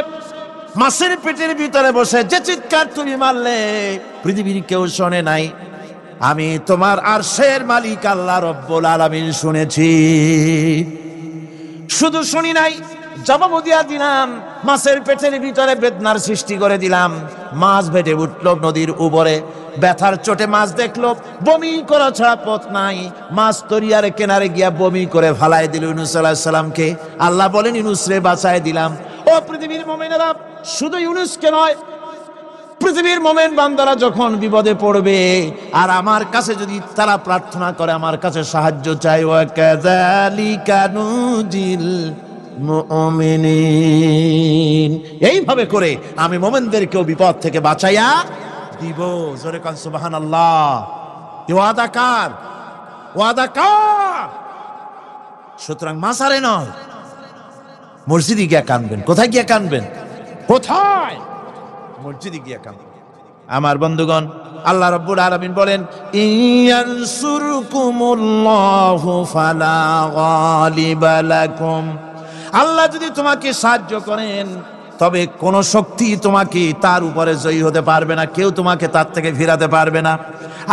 মাছের পেটের ভিতরে বসে যে চিৎকার তুমি মারলে, পৃথিবীর কেউ শোনে নাই, আমি তোমার আরশের মালিক আল্লাহ রব্বুল আলামিন শুনেছি। শুধু শুনি নাই, জবাব দিয়া দিলাম, মাছের পেটের ভিতরে বেদনার সৃষ্টি করে দিলাম। মাছ ভেটে উঠল নদীর উপরে, ব্যথার চোটে মাছ দেখলো, বমি করা ছাড়া পথ নাই। মাছ তরিয়ার কেনারে গিয়া বমি করে ফালাই দিল ইউনূস আলাইহিস সালামকে। আল্লাহ বলেন, ইউনূস রে বাঁচায় দিলাম। ও পৃথিবীর মুমিনেরা, শুধু ইউনূসকে নয়, পৃথিবীর মুমিন বান্দারা যখন বিপদে পড়বে আর আমার কাছে যদি তারা প্রার্থনা করে, আমার কাছে সাহায্য চাই, ওয়া কাযালিকা নুজিল মুমিনিন, এইভাবে করে আমি মুমিনদেরকেও বিপদ থেকে বাঁচাইয়া দিব। জোরে কান সুবহানাল্লাহ। ওয়াদা কার? ওয়াদা কার? সুতরাং মাজারে নয়, মসজিদে গিয়া কানবেন। কোথায় গিয়া কানবেন? কোথায়? মসজিদে গিয়া কানবেন। আমার বন্ধুগণ, আল্লাহ রাব্বুল আলামিন বলেন, ইয়ানসুরকুমুল্লাহু ফালা গালিবা লাকুম। আল্লাহ যদি তোমাকে সাহায্য করেন তবে কোন শক্তি তোমাকে তার উপরে জয়ী হতে পারবে না, কেউ তোমাকে তার থেকে ফিরাতে পারবে না।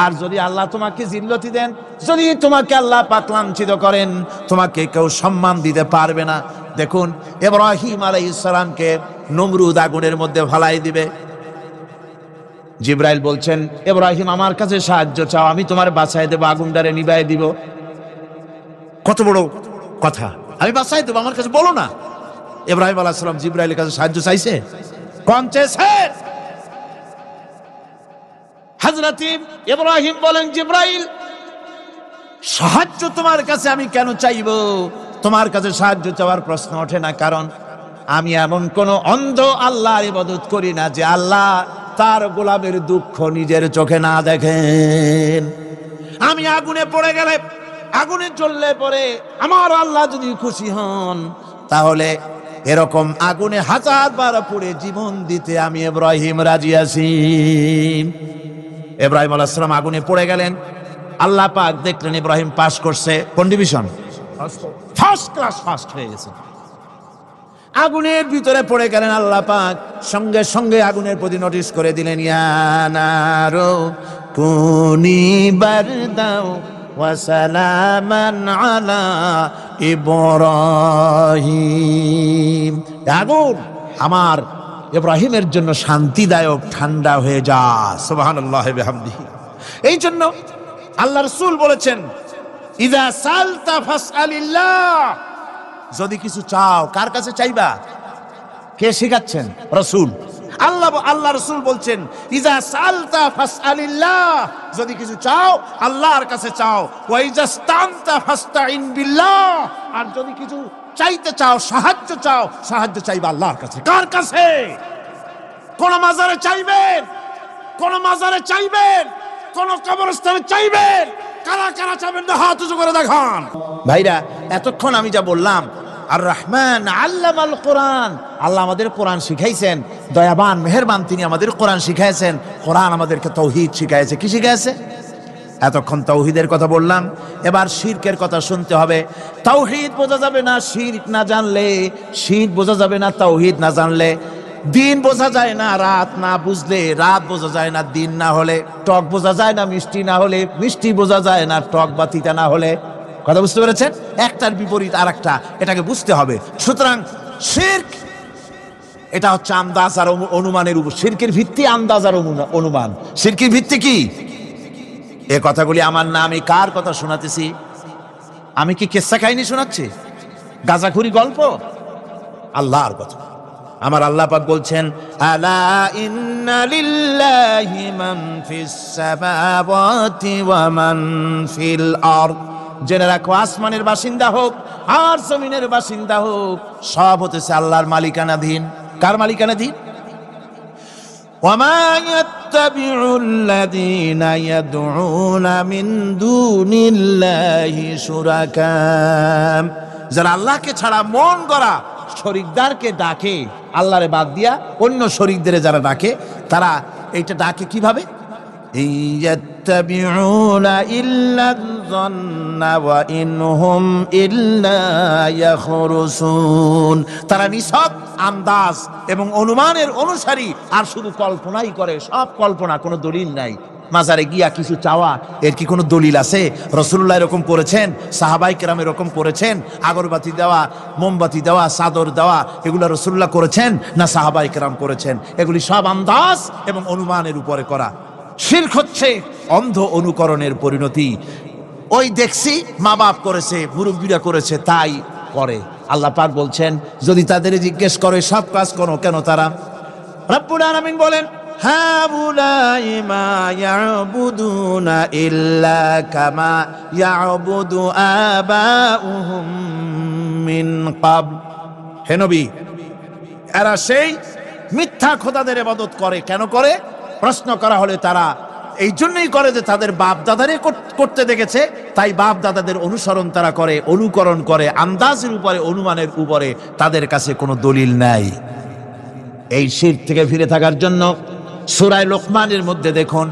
আর যদি আল্লাহ তোমাকে জিল্লতি দেন, যদি তোমাকে আল্লাহ পাক লাঞ্ছিত করেন, তোমাকে কেউ সম্মান দিতে পারবে না। দেখুন, ইব্রাহিম আলাইহিস সালামকে নমরুদ আগুনের মধ্যে ফালাই দিবে। জিবরাইল বলছেন, ইব্রাহিম আমার কাছে সাহায্য চাও, আমি তোমার বাঁচাই দেব, আগুনটারে নিভাই দিব। কত বড় কথা, আমি বাঁচাই দেব, আমার কাছে বলো না। ইব্রাহিম আলাইহিস সালাম জিবরাইলের কাছে সাহায্য চাইছে, কোন চেয়েছে? হযরত ইব্রাহিম বলেন, জিবরাইল সাহায্য তোমার কাছে আমি কেন চাইবো? তোমার কাছে সাহায্য চাওয়ার প্রশ্ন ওঠে না, কারণ আমি এমন কোন অন্ধ আল্লাহর ইবাদত করি না যে আল্লাহ তার গোলামের দুঃখ নিজের চোখে না দেখেন। আমি আগুনে পড়ে গেলে, আগুনে জ্বললে পরে আমার আল্লাহ যদি খুশি হন, তাহলে এরকম আগুনে 1000 বার পড়ে জীবন দিতে আমি ইব্রাহিম রাজি আছি। ইব্রাহিম আলাইহিস সালাম আগুনে পড়ে গেলেন। আল্লাহ পাক দেখলেন ইব্রাহিম পাস করছে, কোন ডিভিশন? ফার্স্ট ক্লাস, ফার্স্ট হয়ে গেছে। আগুনের ভিতরে পড়ে গেলেন। আল্লাহ পাক সঙ্গে সঙ্গে আগুনের প্রতি নোটিশ করে দিলেন, ইয়া নারু কুনি বারদাও ওয়া সালামান আলা ইব্রাহিম। আগুন আমার ইব্রাহিমের জন্য শান্তিদায়ক, ঠান্ডা হয়ে যা। সুবহানাল্লাহি ওয়া বিহামদিহি। এই জন্য আল্লাহ রাসূল বলেছেন, ইযা সালতা ফাসআলিল্লাহ, যদি কিছু চাও কার কাছে চাইবা? কে শিখাচ্ছেন? রাসূল। আল্লাহ রাসূল বলছেন, ইযা সালতা ফাসআলিল্লাহ, যদি কিছু চাও আল্লাহর কাছে চাও। ওয়া ইযা ইসতানতা ফাসতাইন বিল্লাহ, আর যদি কিছু চাইতে চাও, সাহায্য চাও, সাহায্য চাইবা আল্লাহর কাছে। কার কাছে? কোন মাজারে চাইবেন? কোন মাজারে চাইবেন? কোন কবরস্থানে চাইবেন? কারা কারা চাইবেন না হাত উঁচু করে দেখান। ভাইরা, এতক্ষণ আমি যা বললাম, আর রহমান আল্লামাল কোরআন, আল্লাহ আমাদের কোরআন শিখাইছেন, দয়াবান মেহেরবান তিনি আমাদের কোরআন শিখাইছেন। কোরআন আমাদেরকে তৌহিদ শিখাইছে। কি শিখাইছে? এতক্ষণ তাওহীদের কথা বললাম, এবার শিরকের কথা শুনতে হবে। তাওহীদ বোঝা যাবে না শিরক না জানলে, শিরক বোঝা যাবে না তাওহীদ না জানলে। দিন বোঝা যায় না রাত না বুঝলে, রাত বোঝা যায় না দিন না হলে, টক বোঝা যায় না মিষ্টি না হলে, মিষ্টি বোঝা যায় না টক বা তিতা না হলে। কথা বুঝতে পেরেছেন? একটার বিপরীত আর একটা, এটাকে বুঝতে হবে। সুতরাং শিরক এটা হচ্ছে আন্দাজ আর অনুমানের উপর। শিরকের ভিত্তি আন্দাজ আর অনুমান। শিরকের ভিত্তি কি? এ কথাগুলি আমার না, আমি কার কথা শোনাতেছি? আমি কি কিসসা কাহিনী শোনাচ্ছি? গাঁজাখুরি গল্প? আল্লাহর কথা। আমার আল্লাহ পাক বলছেন, আলা ইন্না লিল্লাহি মান ফিস সামাওয়াতি ওয়া মান ফিল আরদ। জেনে রাখো, আসমানের বাসিন্দা হোক আর জমিনের বাসিন্দা হোক, সব হতেছে আল্লাহর মালিকানাধীন। কার মালিকানাধীন? ওয়ামা ইয়াত্তাবিউল্লাযীনা ইয়াদউনা মিন দুনিল্লাহি শুরাকা। যারা আল্লাহকে ছাড়া মন গড়া শরীকদারকে ডাকে, আল্লাহরে বাদ দিয়া অন্য শরীকদের যারা ডাকে, তারা এইটা ডাকে কিভাবে? ইয়াত্তাবিউনা ইল্লায-যন্না ওয়া ইনহুম ইল্লা ইয়াখরুসুন। তারা নিছক আন্দাজ এবং অনুমানের অনুসারী, আর শুধু কল্পনাই করে। সব কল্পনা, কোনো দলিল নাই। মাজারে গিয়া কিছু চাওয়া, এর কি কোনো দলিল আছে? রাসূলুল্লাহ এরকম করেছেন? সাহাবায়ে কেরাম এরকম করেছেন? আগরবাতি দেওয়া, মোমবাতি দেওয়া, চাদর দেওয়া, এগুলো রাসূলুল্লাহ করেছেন না সাহাবায়ে কেরাম করেছেন? এগুলি সব আন্দাজ এবং অনুমানের উপরে করা। শিরক হচ্ছে অন্ধ অনুকরণের পরিণতি। ওই দেখছি মা বাপ করেছে, মুরব্বীরা করেছে, তাই করে। আল্লাহ পাক বলছেন, যদি তাদের জিজ্ঞেস করে সব কাজ করো কেন তারা? রব্বুল আলামিন বলেন, হাউলাই মা ইয়াবুদুনা ইল্লা কামা ইয়াবুদু আবাউহুম মিন ক্বাবল। হে নবী, এরা সেই মিথ্যা খোদাদের ইবাদত করে। কেন করে? প্রশ্ন করা হলে তারা এই জন্যই করে যে তাদের বাপ দাদারে করতে দেখেছে, তাই বাপ দাদাদের অনুসরণ তারা করে, অনুকরণ করে, আন্দাজের উপরে, অনুমানের উপরে। তাদের কাছে কোনো দলিল নাই। এই শিরক থেকে ফিরে থাকার জন্য সূরা লোকমানের মধ্যে দেখুন,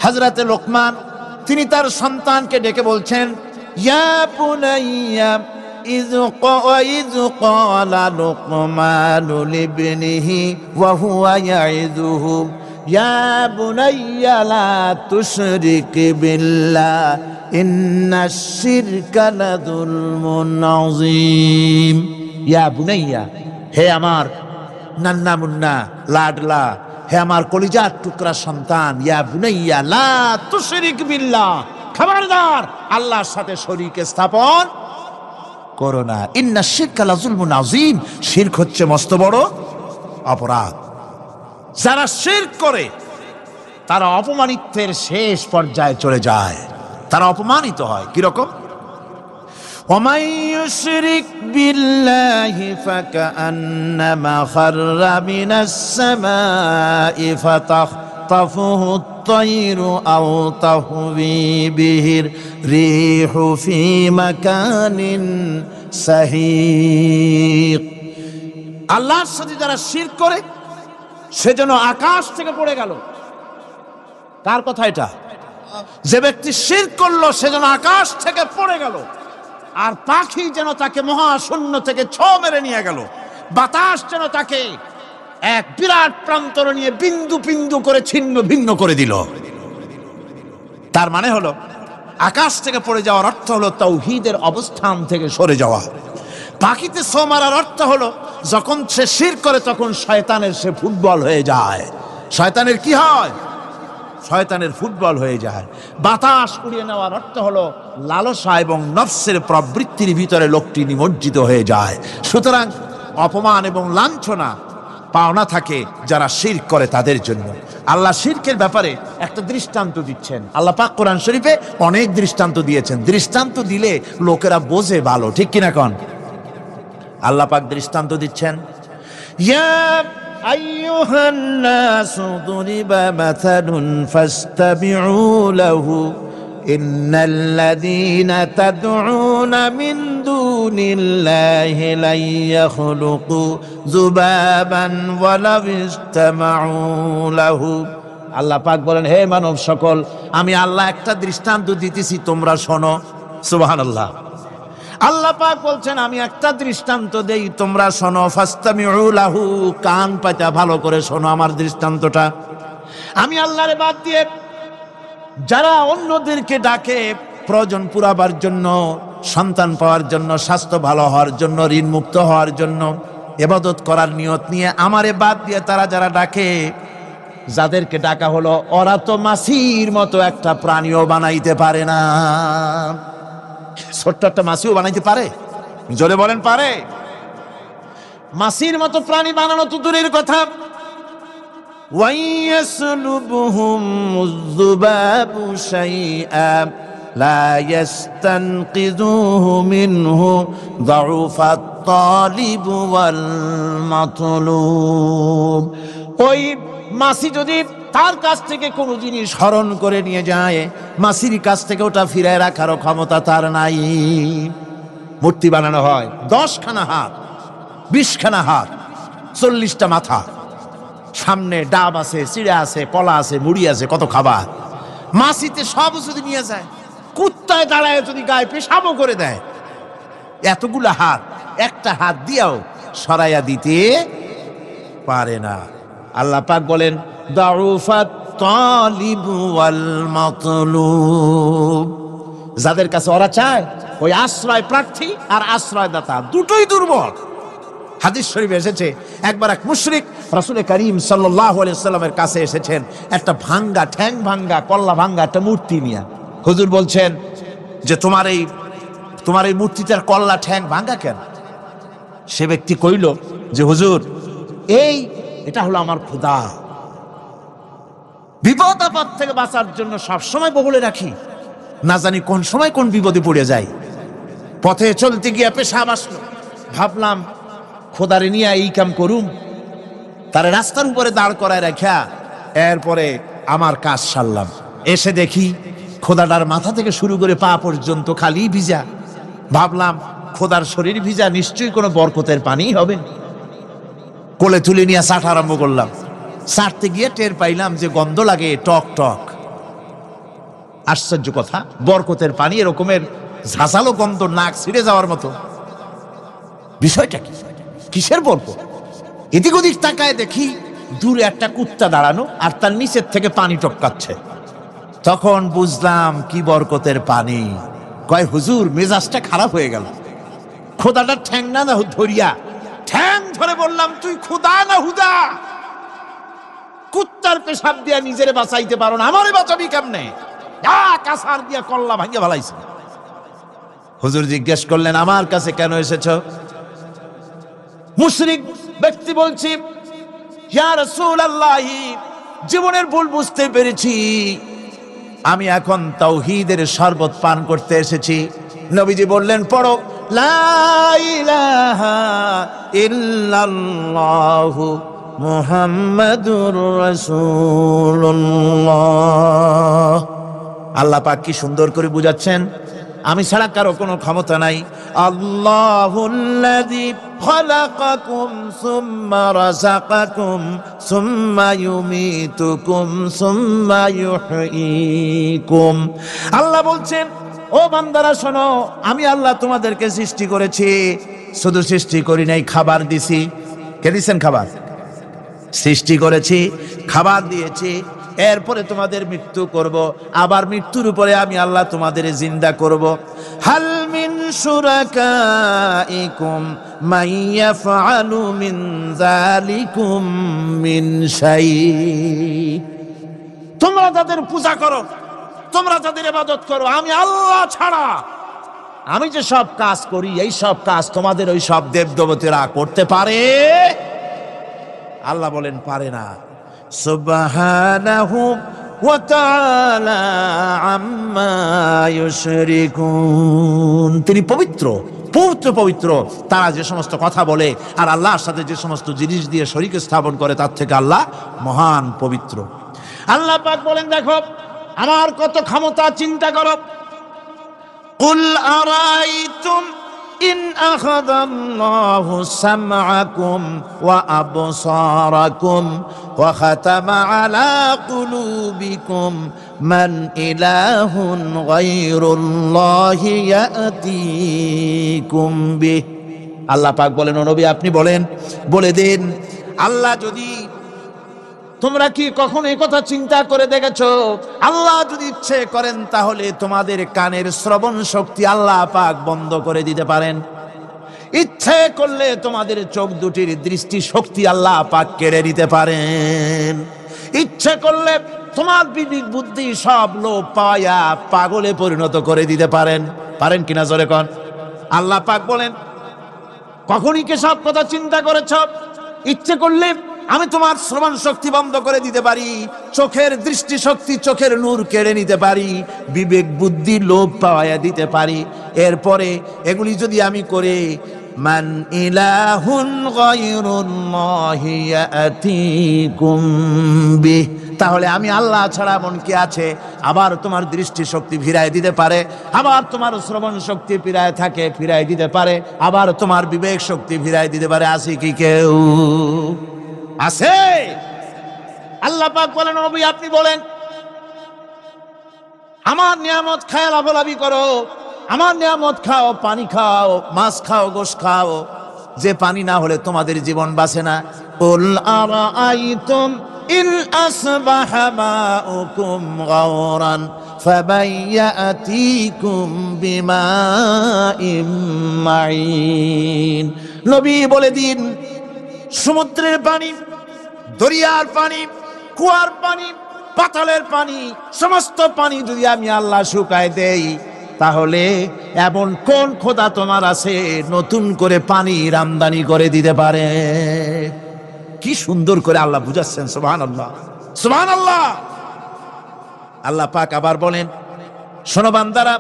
হযরতে লোকমান তিনি তার সন্তানকে ডেকে বলছেন, ইয়া বুনাইয়া ইয ক্বালা লুকমানু লিবনিহি ওয়া হুয়া ইয়াইযুহু ইয়া বুনাইয়া লা তুশরিক বিল্লাহ ইন্নাশ শিরকা লাযুলমুন আযীম। ইয়া বুনাইয়া, হে আমার নান্না মুন্না লাডলা, হে আমার কলিজার টুকরা সন্তান, ইয়া বুনাইয়া লা তুশরিক বিল্লাহ, খবরদার আল্লাহর সাথে শরীক স্থাপন করো না। ইন্নাশ শিরকা লাযুলমুন আযীম, শিরক হচ্ছে মস্ত বড় অপরাধ। যারা শিরক করে তারা অপমানিত্বের শেষ পর্যায়ে চলে যায়, তারা অপমানিত হয়। কিরকম? ومن يشرك بالله فكأنما خر من السماء فتخطفه الطير أو تهوي به الريح في مكان سحيق। আল্লাহর সাথে যারা শিরক করে সে যেন আকাশ থেকে পড়ে গেল। কার কথা এটা? যে ব্যক্তি শিরক করলো সে যেন আকাশ থেকে পড়ে গেল, আর পাখি যেন তাকে মহাশূন্য থেকে ছো মেরে নিয়ে গেল, বাতাস যেন তাকে এক বিরাট প্রান্তর নিয়ে বিন্দু বিন্দু করে ছিন্ন ভিন্ন করে দিল। তার মানে হলো আকাশ থেকে পড়ে যাওয়ার অর্থ হলো তাওহীদের অবস্থান থেকে সরে যাওয়া। পাখিতে ছো মারার অর্থ হলো যখন সে শিরক করে তখন শয়তানের সে ফুটবল হয়ে যায়। শয়তানের কি হয়? শয়তানের ফুটবল হয়ে যায়। বাতাস উড়িয়ে নেওয়ার অর্থ হলো লালসা এবং নফসের প্রবৃত্তির ভিতরে লোকটি নিমজ্জিত হয়ে যায়। সুতরাং অপমান এবং লাঞ্ছনা পাওনা থাকে যারা শিরক করে তাদের জন্য। আল্লাহ শিরকের ব্যাপারে একটা দৃষ্টান্ত দিচ্ছেন। আল্লাহ পাক কোরআন শরীফে অনেক দৃষ্টান্ত দিয়েছেন। দৃষ্টান্ত দিলে লোকেরা বোঝে ভালো, ঠিক কিনা কন? আল্লাহ পাক দৃষ্টান্ত দিচ্ছেন, ইয়া আইয়ুহান নাসু দুরিবা মাসালুন ফাসতাবিউ লাহু ইন্নাল্লাযীনা তাদউনা মিন দুনিল্লাহি লা ইয়াখলুকু যুবাবান ওয়ালাউ ইসতামাউ লাহু। আল্লাহ পাক বলেন, হে মানব সকল, আমি আল্লাহ একটা দৃষ্টান্ত দিতেছি, তোমরা শোনো। সুবহানাল্লাহ। আল্লাহ পাক বলছেন আমি একটা দৃষ্টান্ত দেই, তোমরা শোনো। ফাসতামিউ লাহু, কান পাতা ভালো করে শোনো আমার দৃষ্টান্তটা। আমি আল্লাহরে বাদ দিয়ে যারা অন্যদেরকে ডাকে প্রয়োজন পুরাবার জন্য, সন্তান পাওয়ার জন্য, স্বাস্থ্য ভালো হওয়ার জন্য, ঋণ মুক্ত হওয়ার জন্য, ইবাদত করার নিয়ত নিয়ে আমারে বাদ দিয়ে তারা যারা ডাকে, যাদেরকে ডাকা হলো ওরা তো মাছির মতো একটা প্রাণীও বানাইতে পারে না। ছোট্ট একটা মাছিও বানাইতে পারে? জোরে বলেন, পারে? মাছির মতো প্রাণী বানানো তো দূরের কথা, ওয়াইয়াসলুবুহুম যুবাবু শাইআ লা ইস্তানকিযুহু মিনহু যাউফাত তালিব ওয়াল মাতলুব। ওই মাছি যদি তার কাছ থেকে কোনো জিনিস হরণ করে নিয়ে যায়, মাছির কাছ থেকে ওটা ফিরায় রাখারও ক্ষমতা তার নাই। মূর্তি বানানো হয় 10খানা হাত, 20খানা হাত, 40টা মাথা, সামনে ডাব আছে, চিড়া আছে, কলা আছে, মুড়ি আছে, কত খাবার। মাছিতে সব যদি নিয়ে যায়, কুত্তায় দাঁড়ায় যদি গায়ে পেশাবও করে দেয়, এতগুলা হাত একটা হাত দিয়েও সরাইয়া দিতে পারে না। আল্লাহ পাক বলেন দাউফাত তালিব ওয়াল মাতলুব। যাদের কাছে ওরা চায়, ওই আশ্রয় প্রার্থী আর আশ্রয়দাতা দুটোই দুর্বল। হাদিস শরীফে এসেছে, একবার এক মুশরিক রাসূল করিম সাল্লাল্লাহু আলাইহি ওয়াসাল্লামের কাছে এসেছেন একটা ভাঙ্গা, ঠ্যাং ভাঙ্গা, কল্লা ভাঙ্গা একটা মূর্তি নিয়ে। হুজুর বলছেন যে তোমার এই মূর্তিটার কল্লা ঠ্যাং ভাঙ্গা কেন? সে ব্যক্তি কইল যে হুজুর, এটা হলো আমার খোদা। বিপদ আপদ থেকে বাঁচার জন্য সবসময় বগলে রাখি, না জানি কোন সময় কোন বিপদে পড়ে যায়। পথে চলতে গিয়ে পেশাব আসলো, ভাবলাম খোদারে নিয়ে এই কাম করুম, তারে রাস্তার উপরে দাঁড় করায় রাখা, এরপরে আমার কাজ সারলাম। এসে দেখি খোদাটার মাথা থেকে শুরু করে পা পর্যন্ত খালি ভিজা। ভাবলাম খোদার শরীর ভিজা, নিশ্চয়ই কোনো বরকতের পানি হবে। কোলে তুলে নিয়ে চাট আরম্ভ করলাম। চাটতে গিয়ে টের পাইলাম যে গন্ধ লাগে টক টক। আশ্চর্য কথা, বরকতের পানি এরকমের ঝাঁঝালো গন্ধ, নাক ছিঁড়ে যাওয়ার মতো। বিষয়টা কি? কিসের বরকত? এদিক ওদিক তাকায় দেখি দূরে একটা কুত্তা দাঁড়ানো আর তার নিচের থেকে পানি টপকাচ্ছে। তখন বুঝলাম কি বরকতের পানি। কয় হুজুর, মেজাজটা খারাপ হয়ে গেল। খোদাটা ঠ্যাং না ধরিয়া ঠ্যাং ধরে বললাম, তুই খোদা না হুদা? কুত্তার পেশাব দিয়া নিজেরে বাঁচাইতে পারো না, আমারে বাঁচাবি কেমনে? কাসার দিয়া কল্লা ভাঙিয়া ভালাইছে। হুজুর জিজ্ঞেস করলেন, আমার কাছে কেন এসেছ? মুশরিক ব্যক্তি বলছি, ইয়া রাসূলুল্লাহ, জীবনের ভুল বুঝতে পেরেছি, আমি এখন তাওহীদের শরবত পান করতে এসেছি। নবীজি বললেন, পড়ো লা ইলাহা ইল্লাল্লাহু মুহাম্মাদুর রাসূলুল্লাহ। আল্লাহ পাক কি সুন্দর করে বুঝাচ্ছেন, আমি ছাড়া কারো কোনো ক্ষমতা নাই। আল্লাহুল্লাযী খালাকাকুম সুম্মা রাযাকাকুম সুম্মা ইউমীতুকুম সুম্মা ইউহয়ীকুম। আল্লাহ বলছেন, ও বান্দারা শোনো, আমি আল্লাহ তোমাদেরকে সৃষ্টি করেছি, শুধু সৃষ্টি করি নাই, খাবার দিছি। কে দিছেন খাবার? সৃষ্টি করেছি, খাবার দিয়েছি, এরপরে তোমাদের মৃত্যু করব, আবার মৃত্যুর উপরে আমি আল্লাহ তোমাদের জিন্দা করব। হাল মিন শুরাকাইকুম মান ইয়াফআলু মিন যালিকুম মিন শাই। তোমরা যাদের পূজা করো, তোমরা যাদের ইবাদত করো, আমি আল্লাহ ছাড়া আমি যে সব কাজ করি, এই সব কাজ তোমাদের ওই সব দেবদেবতীরা করতে পারে? আল্লাহ বলেন, পারে না। সুবহানাহু ওয়া তাআলা আম্মা ইউশরিকুন। তিনি পবিত্র, পবিত্র পবিত্র। তারা যে সমস্ত কথা বলে আর আল্লাহর সাথে যে সমস্ত জিনিস দিয়ে শরীক স্থাপন করে, তার থেকে আল্লাহ মহান, পবিত্র। আল্লাহ পাক বলেন, দেখো আমার কত ক্ষমতা, চিন্তা করো। কুল আরাইতুম ইন আখাযাল্লাহু সামআকুম ওয়া আবসারাকুম ওয়া খাতামা আলা কুলুবিকুম মান ইলাহুন গায়রুল্লাহি ইয়াতিকুম বিহ। আল্লাহ পাক বলেন, ও নবী আপনি বলেন, বলে দিন, আল্লাহ যদি, তোমরা কি কখনো এই কথা চিন্তা করে দেখেছো, আল্লাহ যদি ইচ্ছে করেন তাহলে তোমাদের কানের শ্রবণ শক্তি আল্লাহ পাক বন্ধ করে দিতে পারেন। ইচ্ছে করলে তোমাদের চোখ দুটির দৃষ্টি শক্তি আল্লাহ পাক কেড়ে নিতে পারেন। ইচ্ছে করলে তোমার বিবেক বুদ্ধি সব লোপ পাওয়া পাগলে পরিণত করে দিতে পারেন। পারেন কিনা জোরে কোন? আল্লাহ পাক বলেন, কখনই কি সব কথা চিন্তা করেছ? ইচ্ছে করলে আমি তোমার শ্রবণ শক্তি বন্ধ করে দিতে পারি, চোখের দৃষ্টি শক্তি, চোখের নূর কেড়ে নিতে পারি, বিবেক বুদ্ধি লোপ পাওয়া দিতে পারি। এরপরে এগুলি যদি আমি করে, মান ইলাহুন গায়রুল্লাহি ইয়াতিকুম বিহ, তাহলে আমি আল্লাহ ছাড়া এমন কি আছে? আবার তোমার দৃষ্টি শক্তি ফিরায় দিতে পারে, আবার তোমার শ্রবণ শক্তি ফিরায় থাকে, ফিরায় দিতে পারে, আবার তোমার বিবেক শক্তি ফিরায় দিতে পারে। আছে কি কেউ? আছে? আল্লাহ পাক বলেন, নবী আপনি বলেন, আমার নিয়ামত খায় লাভালাভি করো, আমার নিয়ামত খাও, পানি খাও, মাছ খাও, গোশ খাও, যে পানি না হলে তোমাদের জীবন বাঁচে না। কুল আরাআইতুম ইন আসবাহা মাউকুম গাওরান ফাবাইয়াতিকুম বিমাইম মাইন। নবী বলে দিন, সমুদ্রের পানি, দরিয়ার পানি, কুয়ার পানি, পাতালের পানি, সমস্ত পানি যদি আমি আল্লাহ শুকায় দেই, তাহলে এমন কোন খোদা তোমার আছে নতুন করে পানি আমদানি করে দিতে পারে? কি সুন্দর করে আল্লাহ বুঝাচ্ছেন। সুবহানাল্লাহ, সুবহানাল্লাহ। আল্লাহ পাক আবার বলেন, শোনো বান্দারা,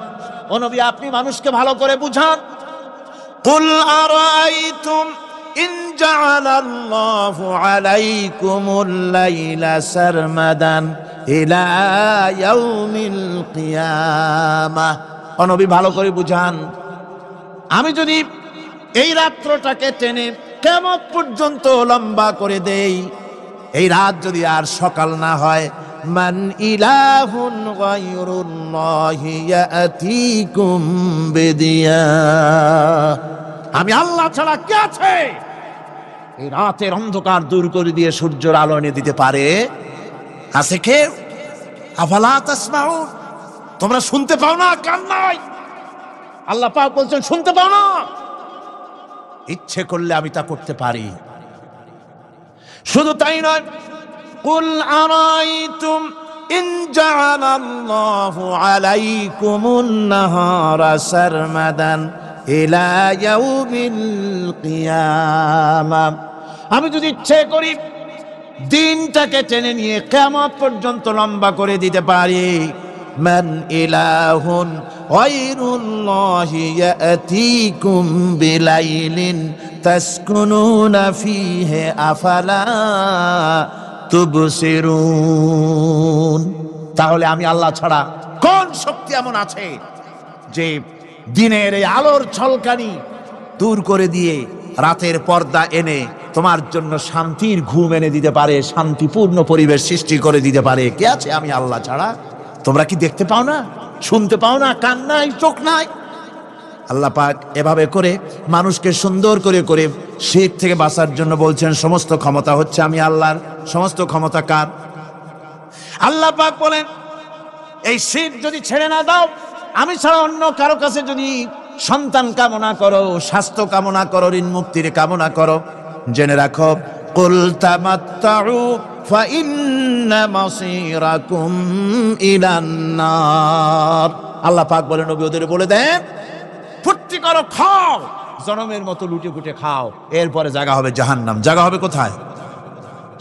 ও নবী আপনি মানুষকে ভালো করে বুঝান। কুল আরাইতুম ইন জাআলাল্লাহু আলাইকুমুল লাইলা সারমাদান ইলা ইয়াউমিল কিয়ামাহ। ও নবী ভালো করে বুঝান, আমি যদি এই রাত্রটাকে টেনে কিয়ামত পর্যন্ত লম্বা করে দেই, এই রাত যদি আর সকাল না হয়, মান ইলাহুন গায়রুল্লাহি ইয়াতিকুম বিদিয়া, আমি আল্লাহ ছাড়া কে আছে এই রাতের অন্ধকার দূর করে দিয়ে সূর্যের আলো এনে দিতে পারে? আছে কে? আফালা তাসমাউন, তোমরা শুনতে পাও না? কান নাই? আল্লাহ পাক বলছেন শুনতে পাও না? ইচ্ছে করলে আমি তা করতে পারি। শুধু তাই নয়, কুল আরাইতুম ইন জাআলাল্লাহু আলাইকুমুন নাহারা সারমাদান ইলা ইয়াউমিল কিয়ামাহ, আমি যদি ইচ্ছে করি দিনটাকে টেনে নিয়ে কিয়ামত পর্যন্ত লম্বা করে দিতে পারি। মান ইলাহুন গায়রুল্লাহি ইয়াতিকুম বিলাইলিন তাসকুনুনা ফীহি আফালা তুবসিরুন, তাহলে আমি আল্লাহ ছাড়া কোন শক্তি এমন আছে যে দিনের এই আলোর ঝলকানি দূর করে দিয়ে রাতের পর্দা এনে তোমার জন্য শান্তির ঘুম এনে দিতে পারে, শান্তিপূর্ণ পরিবেশ সৃষ্টি করে দিতে পারে? কে আছে আমি আল্লাহ ছাড়া? তোমরা কি দেখতে পাও না? শুনতে পাও না? কান নাই? চোখ নাই? আল্লাহ পাক এভাবে করে মানুষকে সুন্দর করে করে শিরক থেকে বাঁচার জন্য বলছেন সমস্ত ক্ষমতা হচ্ছে আমি আল্লাহর। সমস্ত ক্ষমতা কার? আল্লাহ পাক বলেন এই শিরক যদি ছেড়ে না দাও, আমি ছাড়া অন্য কারো কাছে যদি সন্তান কামনা করো, স্বাস্থ্য কামনা করো, ঋণ মুক্তির কামনা করো, জেনে রাখো কুল তামাত্তাউ ফাইন্না মাসীরাকুম ইলান নার। আল্লাহ পাক বলেন নবী ওদের বলে দেন ফুর্তি করো, খাও, জনমের মতো লুটে পুটে খাও, এরপরে জায়গা হবে জাহান্নাম। জায়গা হবে কোথায়?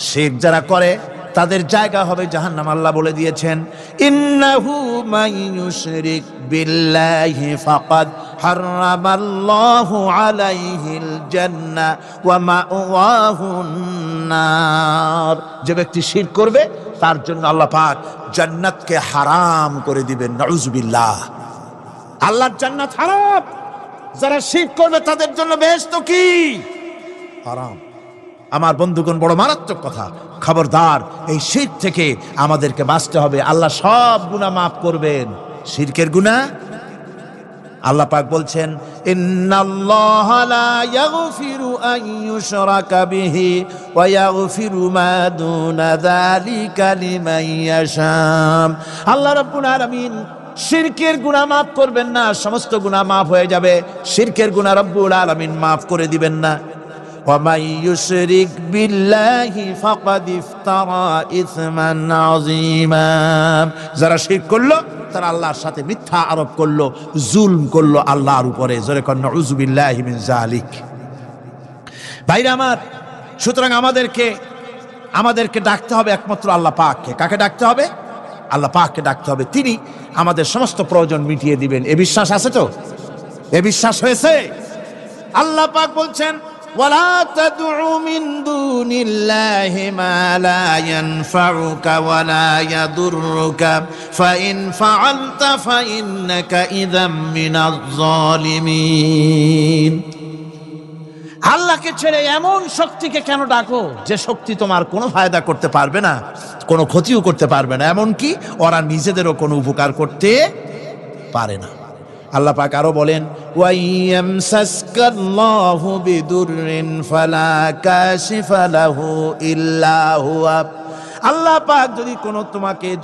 শিরক যারা করে তাদের জায়গা হবে জাহান্নাম। আল্লাহ বলে দিয়েছেন ইন্নাহু মাইয়ুশরিক বিল্লাহি ফাকাদ হারামাল্লাহু আলাইহিল জান্নাহ ওয়া মাওয়াহুন নার, যে ব্যক্তি শিরক করবে তার জন্য আল্লাহ পাক জান্নাতকে হারাম করে দিবেন। নাউযুবিল্লাহ, আল্লাহর জান্নাত হারাম, যারা শিরক করবে তাদের জন্য বেহেশত কি? হারাম। আমার বন্ধুগণ, বড় মারাত্মক কথা। খবরদার, এই শিরক থেকে আমাদেরকে বাঁচতে হবে। আল্লাহ সব গুনাহ মাফ করবেন, শিরকের গুনাহ। আল্লাহ পাক বলছেন ইন্নাল্লাহা লা ইয়াগফিরু আন ইউশরাকা বিহি ওয়া ইয়াগফিরু মা দুনা যালিকা লিমান ইয়াশা। আল্লাহ রাব্বুল আলামিন শিরকের গুনাহ মাফ করবেন না, সমস্ত গুনাহ মাফ হয়ে যাবে, শিরকের গুনাহ রব্বুল আলামিন মাফ করে দিবেন না। وَمَن يُشْرِكْ بِاللَّهِ فَقَدِ افْتَرَى إِثْمًا عَظِيمًا, যারা শিরক করলো তারা আল্লাহর সাথে মিথ্যা আরোপ করলো, জুলম করলো আল্লাহর উপরে। জোরে কর নাউযু বিল্লাহি মিন যালিক। ভাইরা আমার, সুতরাং আমাদেরকে ডাকতে হবে একমাত্র আল্লাহ পাককে। কাকে ডাকতে হবে? আল্লাহ পাককে ডাকতে হবে। তিনি আমাদের সমস্ত প্রয়োজন মিটিয়ে দিবেন। এ বিশ্বাস আছে তো? এ বিশ্বাস হয়েছে? আল্লাহ পাক বলছেন ওয়ালা তাদউ মিন দুনিল্লাহি মা লা ইয়ানফাউকা ওয়ালা ইয়াদুররুকা ফাইন ফাআলতা ফাইন্নাকা ইযাম মিনাজ জালিমিন। আল্লাহকে ছেড়ে এমন শক্তিকে কেন ডাকো যে শক্তি তোমার কোনো ফায়দা করতে পারবে না, কোনো ক্ষতিও করতে পারবে না, এমনকি ওরা নিজেদেরও কোনো উপকার করতে পারে না। আল্লাহ পাক আরো বলেন ওয়াইয়ামসাসকাল্লাহু বিদুররিন ফালা কাশিফা লাহু ইল্লা হুয়া। আল্লাহ পাক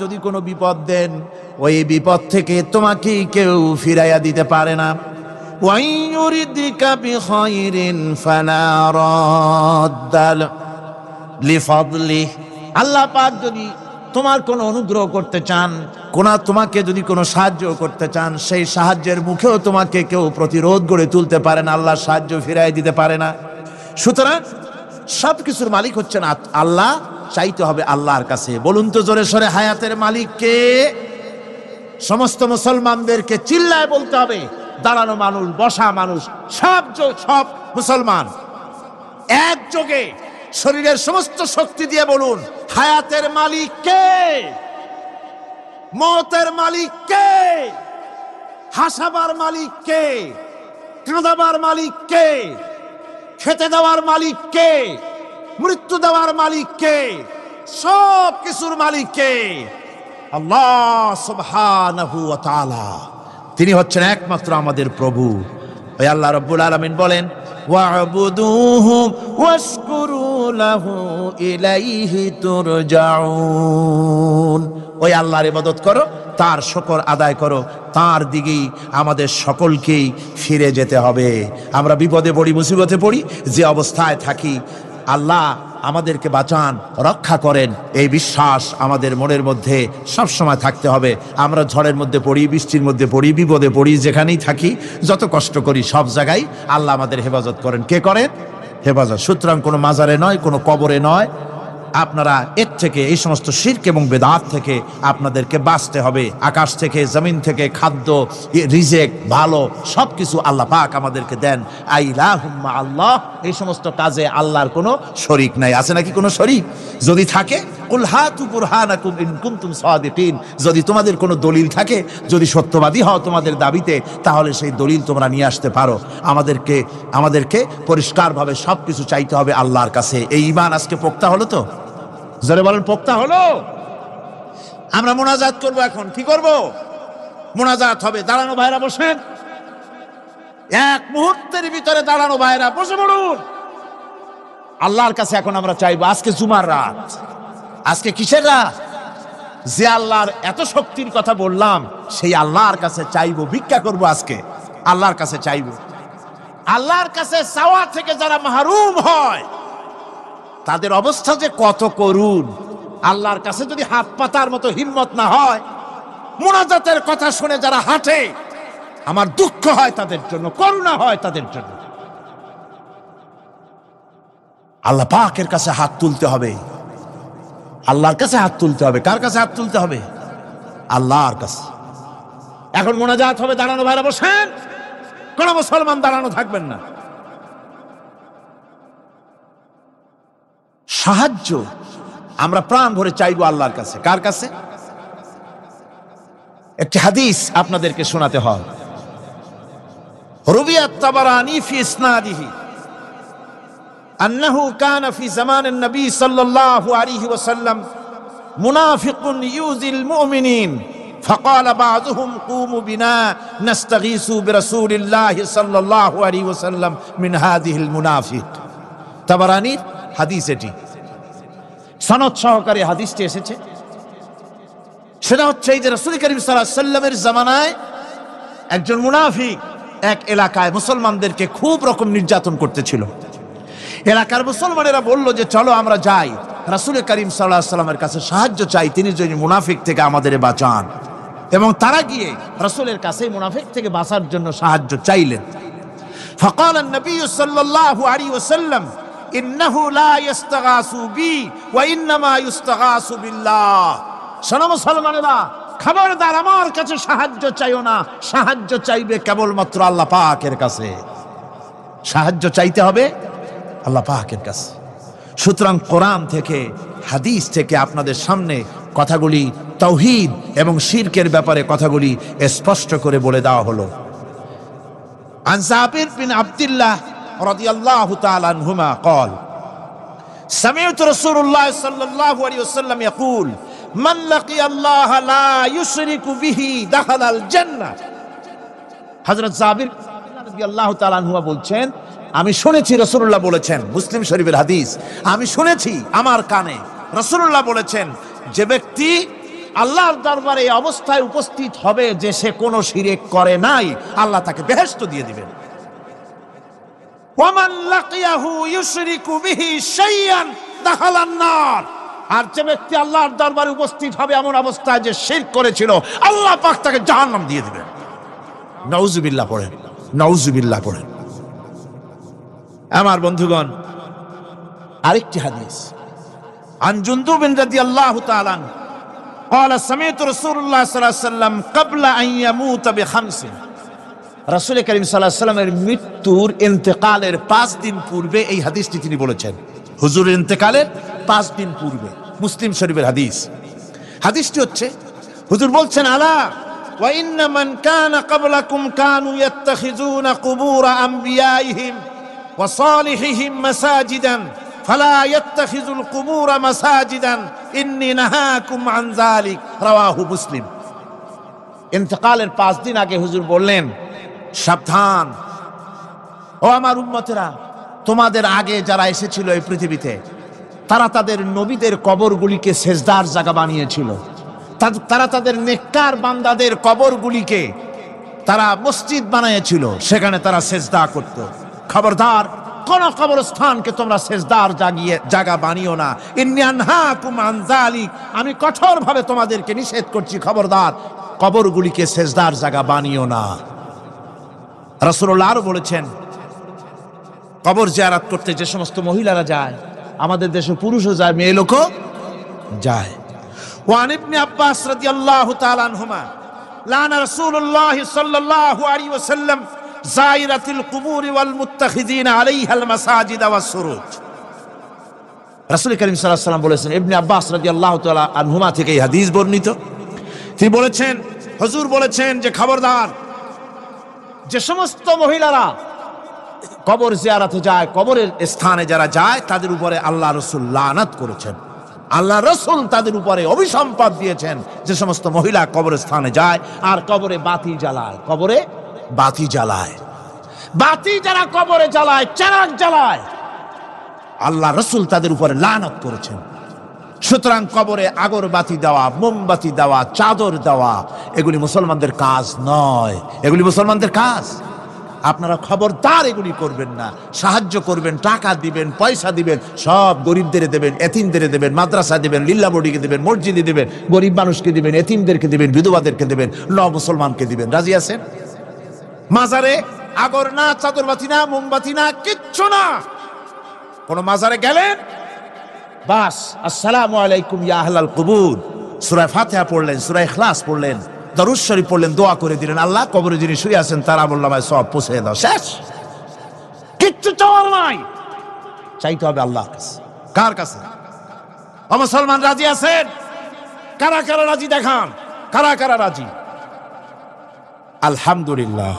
যদি কোনো বিপদ দেন, ওই বিপদ থেকে তোমাকে কেউ ফিরাইয়া দিতে পারে না। ওয়াইয়ুরিদিকা বিখাইরিন ফালা রাদ্দা লিফাদলিহি। আল্লাহ পাক যদি তোমার কোনো অনুগ্রহ করতে চান, তোমাকে যদি কোনো সাহায্য করতে চান, সেই সাহায্যের মুখেও তোমাকে কেউ প্রতিরোধ গড়ে তুলতে পারে না, আল্লাহ সাহায্য ফিরাই দিতে পারে না। সুতরাং সব কিছুর মালিক হচ্ছেন আল্লাহ, চাইতে হবে আল্লাহর কাছে। বলুন তো জোরে সরে, হায়াতের মালিক কে? সমস্ত মুসলমানদেরকে চিল্লায় বলতে হবে। দাঁড়ানো মানুষ, বসা মানুষ, সব মুসলমান একযোগে শরীরের সমস্ত শক্তি দিয়ে বলুন হায়াতের মালিক কে? মওতের মালিক কে? হাসাবার মালিক কে? কাঁদাবার মালিক কে? খেতে দেওয়ার মালিক কে? মৃত্যু দেওয়ার মালিক কে? সব কিছুর মালিক কে? আল্লাহ সুবহানাহু ওয়া তাআলা। তিনি হচ্ছেন একমাত্র আমাদের প্রভু। ওই আল্লাহ রাব্বুল আলামিন বলেন, ওয়া'বুদুহু ওয়াশকুরু লাহু ইলাইহি তুরজাউন। ওই আল্লাহর ইবাদত করো, তার শুকর আদায় করো, তার দিকেই আমাদের সকলকেই ফিরে যেতে হবে। আমরা বিপদে পড়ি, মুসিবতে পড়ি, যে অবস্থায় থাকি, আল্লাহ আমাদেরকে বাঁচান, রক্ষা করেন, এই বিশ্বাস আমাদের মনের মধ্যে সবসময় থাকতে হবে। আমরা ঝড়ের মধ্যে পড়ি, বৃষ্টির মধ্যে পড়ি, বিপদে পড়ি, যেখানেই থাকি, যত কষ্ট করি, সব জায়গায় আল্লাহ আমাদের হেফাজত করেন। কে করেন? হেফাজত। সুতরাং কোনো মাজারে নয়, কোনো কবরে নয়, আপনারা এর থেকে, এই সমস্ত শিরক এবং বেদাত থেকে আপনাদেরকে বাঁচতে হবে। আকাশ থেকে, জমিন থেকে খাদ্য, রিজেক, ভালো সবকিছু আল্লাহ পাক আমাদেরকে দেন। আইলাহুম্মা আল্লাহ, এই সমস্ত কাজে আল্লাহর কোনো শরীক নাই। আছে নাকি কোনো শরীক? যদি থাকে, কুল হাতু বুরহানাকুম ইন কুনতুম সাদিকিন, যদি তোমাদের কোনো দলিল থাকে, যদি সত্যবাদী হও তোমাদের দাবিতে, তাহলে সেই দলিল তোমরা নিয়ে আসতে পারো। আমাদেরকে পরিষ্কারভাবে সবকিছু চাইতে হবে আল্লাহর কাছে। এই ঈমান আজকে পোক্তা হলো তো? জোরে বলেন, পোক্তা হলো? আমরা মোনাজাত করব। এখন কি করব? মোনাজাত হবে। দাঁড়ানো ভাইরা বসেন, এক মুহূর্তের ভিতরে দাঁড়ানো ভাইরা বসে পড়ুন। আল্লাহর কাছে এখন আমরা চাইবো। আজকে জুমার রাত, আজকে কিসের রাত? যে আল্লাহর এত শক্তির কথা বললাম, সেই আল্লাহর কাছে চাইবো, ভিক্ষা করব। আজকে আল্লাহর কাছে চাইবো। আল্লাহর কাছে চাওয়া থেকে যারা মাহরুম হয়, তাদের অবস্থা যে কত করুণ। আল্লাহর কাছে যদি হাত পাতার মতো হিম্মত না হয়, মুনাজাতের কথা শুনে যারা হাঁটে, আমার দুঃখ হয় তাদের জন্য, করুণা হয় তাদের জন্য। আল্লাহ পাকের কাছে হাত তুলতে হবে, আল্লাহর কাছে হাত তুলতে হবে। কার কাছে হাত তুলতে হবে? আল্লাহর কাছে। এখন মোনাজাত হবে। দাঁড়ানো ভাইরা বসেন, কোন মুসলমান দাঁড়ানো থাকবেন না। সাহায্য আমরা প্রাণ ভরে চাইবো আল্লাহর কাছে। কার কাছে? একটি হাদিস আপনাদেরকে শোনাতে হয়। রুবিয়াত তাবারানী ফি ইসনাদিহি আন্নাহু কানা ফি জামানিন নবী সাল্লাল্লাহু আলাইহি ওয়াসাল্লাম মুনাফিকুন ইউজিল মুমিনিন فقال بعضهم قوموا بنا نستغيث برسول الله صلى الله عليه وسلم من هذه المنافق। তাবারানী হাদিস, এটি সনদ সহকারে হাদিসটি এসেছে। সেটা হচ্ছে এই যে রাসূল করিম সাল্লাল্লাহু আলাইহি ওয়াসাল্লামের জামানায় একজন মুনাফিক এক এলাকায় মুসলমানদেরকে খুব রকম নির্যাতন করতেছিল। এলাকার মুসলমানেরা বলল যে চলো আমরা যাই, রাসূল করিম সাল্লাল্লাহু আলাইহি ওয়াসাল্লামের কাছে সাহায্য চাই, তিনি যদি মুনাফিক থেকে আমাদের বাঁচান। এবং তারা গিয়ে রাসূলের কাছে মুনাফিক থেকে বাঁচার জন্য সাহায্য চাইলেন। فقال النبي صلى الله عليه وسلم إنه لا يستغاث بي وإنما يستغاث بالله। শোনো মুসলমানেরা, খবরদার আমার কাছে সাহায্য চাইও না, সাহায্য চাইবে কেবলমাত্র আল্লাহ পাকের কাছে। সাহায্য চাইতে হবে আল্লাহ পাকের কাছে। সুতরাং কোরআন থেকে, হাদিস থেকে আপনাদের সামনে কথাগুলি তাওহীদ এবং শিরকের ব্যাপারে কথাগুলি স্পষ্ট করে বলে দেওয়া হলো। عن جابر بن عبد الله رضي الله تعالى عنهما قال سمعت رسول الله صلى الله عليه وسلم يقول من لقي الله لا يشرك به دخل الجنة। হযরত জাবির রাদিয়াল্লাহু তাআলা আনহু বলছেন, আমি শুনেছি রাসূলুল্লাহ বলেছেন, মুসলিম শরীফের হাদিস, আমি শুনেছি আমার কানে রাসূলুল্লাহ বলেছেন, যে ব্যক্তি আল্লাহর দরবারে এই অবস্থায় উপস্থিত হবে যে সে কোনো শিরক করে নাই, আল্লাহ তাকে বেহেশত দিয়ে দিবেন। ওয়ামান লাকিয়াহু ইউশরিকু বিহি শাইয়ান দাখালান নার। আর যে ব্যক্তি আল্লাহর দরবারে উপস্থিত হবে এমন অবস্থায় যে শিরক করেছিল, আল্লাহ পাক তাকে জাহান্নাম দিয়ে দিবেন। নাউজুবিল্লাহ পড়েন, নাউজুবিল্লাহ পড়েন। আমার বন্ধুগণ, আরেকটি হাদিস عن جندب رضي الله تعالى عنه قال سمعت رسول الله صلى الله عليه وسلم قبل أن يموت بخمس। রাসূল করিম সাল্লাল্লাহু আলাইহি ওয়াসাল্লামের মৃত্যুর ইন্তেকালের 5 দিন পূর্বে এই হাদিসটি তিনি বলেছেন। হুজুরের ইন্তেকালের 5 দিন পূর্বে, মুসলিম শরীফের হাদিস। হাদিসটি হচ্ছে, হুজুর বলছেন, আলা ওয়া ইন্না মান কানা ক্বাবলাকুম কানু ইয়াত্তাখিযুনা কুবুর আমবিয়াইহিম ওয়া সালিহিহিম মাসাজিদান ফালা ইয়াত্তাখিযুল কুবুরা মাসাজিদান ইন্নী নাহাকুম আন যালিক, রাওয়াহু মুসলিম। ইন্তেকালের 5 দিন আগে হুজুর বললেন, সাবধান ও আমার উম্মতেরা, তোমাদের আগে যারা এসেছিল এই পৃথিবীতে তারা তাদের নবীদের কবরগুলিকে সেজদার জায়গা বানিয়েছিল। তারা তাদের নেককার বান্দাদের কবরগুলিকে তারা মসজিদ বানিয়েছিল, সেখানে তারা সেজদা করত। খবরদার, কোন কবরস্থানকে তোমরা সেজদার জায়গা বানিও না। ইন্নী আনহাকুম আন যালিক, আমি কঠোরভাবে তোমাদেরকে নিষেধ করছি, খবরদার কবরগুলিকে সেজদার জায়গা বানিও না। রাসূলুল্লাহ আরো বলেছেন, কবর জিয়ারত করতে যে সমস্ত মহিলারা যায়, আমাদের দেশে পুরুষও যায়, মেয়ে লোকও যায়। ওয়ান ইবনে আব্বাস রাদিয়াল্লাহু তাআলা আনহুমা লানা রাসূলুল্লাহ সাল্লাল্লাহু আলাইহি ওয়াসাল্লাম যায়রাতিল কুবুর ওয়াল মুত্তাখিযিনা আলাইহাল মাসাজিদ ওয়াস সুরুজ। রাসূল করিম সাল্লাল্লাহু আলাইহি ওয়াসাল্লাম বলেছেন, ইবনে আব্বাস রাদিয়াল্লাহু তাআলা আনহুমা থেকে এই হাদিস বর্ণিত, তিনি বলেছেন, হুজুর বলেছেন যে খবরদার, যে সমস্ত মহিলারা কবর জিয়ারতে যায়, কবরের স্থানে যারা যায়, তাদের উপরে আল্লাহ রাসূল লানত করেছেন। আল্লাহ রাসূল তাদের উপরে অভিসম্পাত দিয়েছেন যে সমস্ত মহিলা কবর স্থানে যায় আর কবরে বাতি জ্বালায়। কবরে বাতি জ্বালায়, বাতি যারা কবরে জ্বালায়, চিরাগ জ্বালায়, আল্লাহ রাসূল তাদের উপরে লানত করেছেন। সুতরাং কবরে আগরবাতি দেওয়া, মোমবাতি দেওয়া, চাদর দেওয়া, এগুলি মুসলমানদের কাজ নয়, এগুলি মুসলমানদের কাজ। আপনারা খবরদার এগুলি করবেন না। সাহায্য করবেন, টাকা দিবেন, পয়সা দিবেন, সব গরিবদের দেবেন, এতিমদের দেবেন, মাদ্রাসা দিবেন, লিল্লা বডিকে দিবেন, মসজিদে দিবেন, গরিব মানুষকে দিবেন, এতিমদেরকে দিবেন, বিধবাদেরকে দিবেন, মুসলমানকে দিবেন। রাজি আছেন? মাজারে আগর না, চাদরবাতি না, মোমবাতি না, কিচ্ছু না। কোন মাজারে গেলেন, বাস আসসালামু আলাইকুম ইয়া আহলাল কুবুর, সূরা ফাতিহা পড়লেন, সূরা ইখলাস পড়লেন, দরুদ শরীফ পড়লেন, দোয়া করে দিলেন, আল্লাহ কবরে যিনি শুয়ে আছেন তার আমলনামায় সব পৌঁছে দাও, শেষ। কিচ্ছু চাওয়ার নাই, চাইতে হবে আল্লাহর কাছে। কার কাছে? ও মুসলমান, রাজি আছেন? কারা কারা রাজি দেখান, কারা কারা রাজি? আলহামদুলিল্লাহ।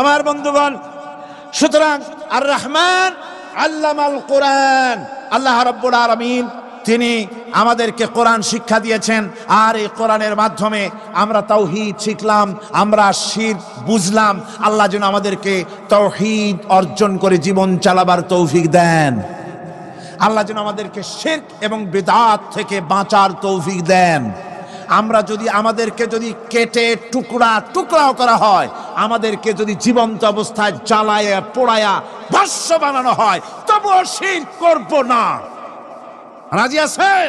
আমার বন্ধুগণ, সুতরাং আর রহমান আল্লামাল কোরআন, আল্লাহ রাব্বুল আলামিন তিনি আমাদেরকে কোরআন শিক্ষা দিয়েছেন। আর এই কোরআনের মাধ্যমে আমরা তাওহীদ শিখলাম, আমরা শিরক বুঝলাম। আল্লাহ যেন আমাদেরকে তাওহীদ অর্জন করে জীবন চালাবার তৌফিক দেন। আল্লাহ যেন আমাদেরকে শিরক এবং বিদআত থেকে বাঁচার তৌফিক দেন। আমরা যদি আমাদেরকে যদি কেটে টুকরা টুকরাও করা হয়, আমাদেরকে যদি জীবন্ত অবস্থায় জ্বালায়া পোড়ায়া ভস্ম বানানো হয়, তবুও শিরক করব না। রাজি আছেন?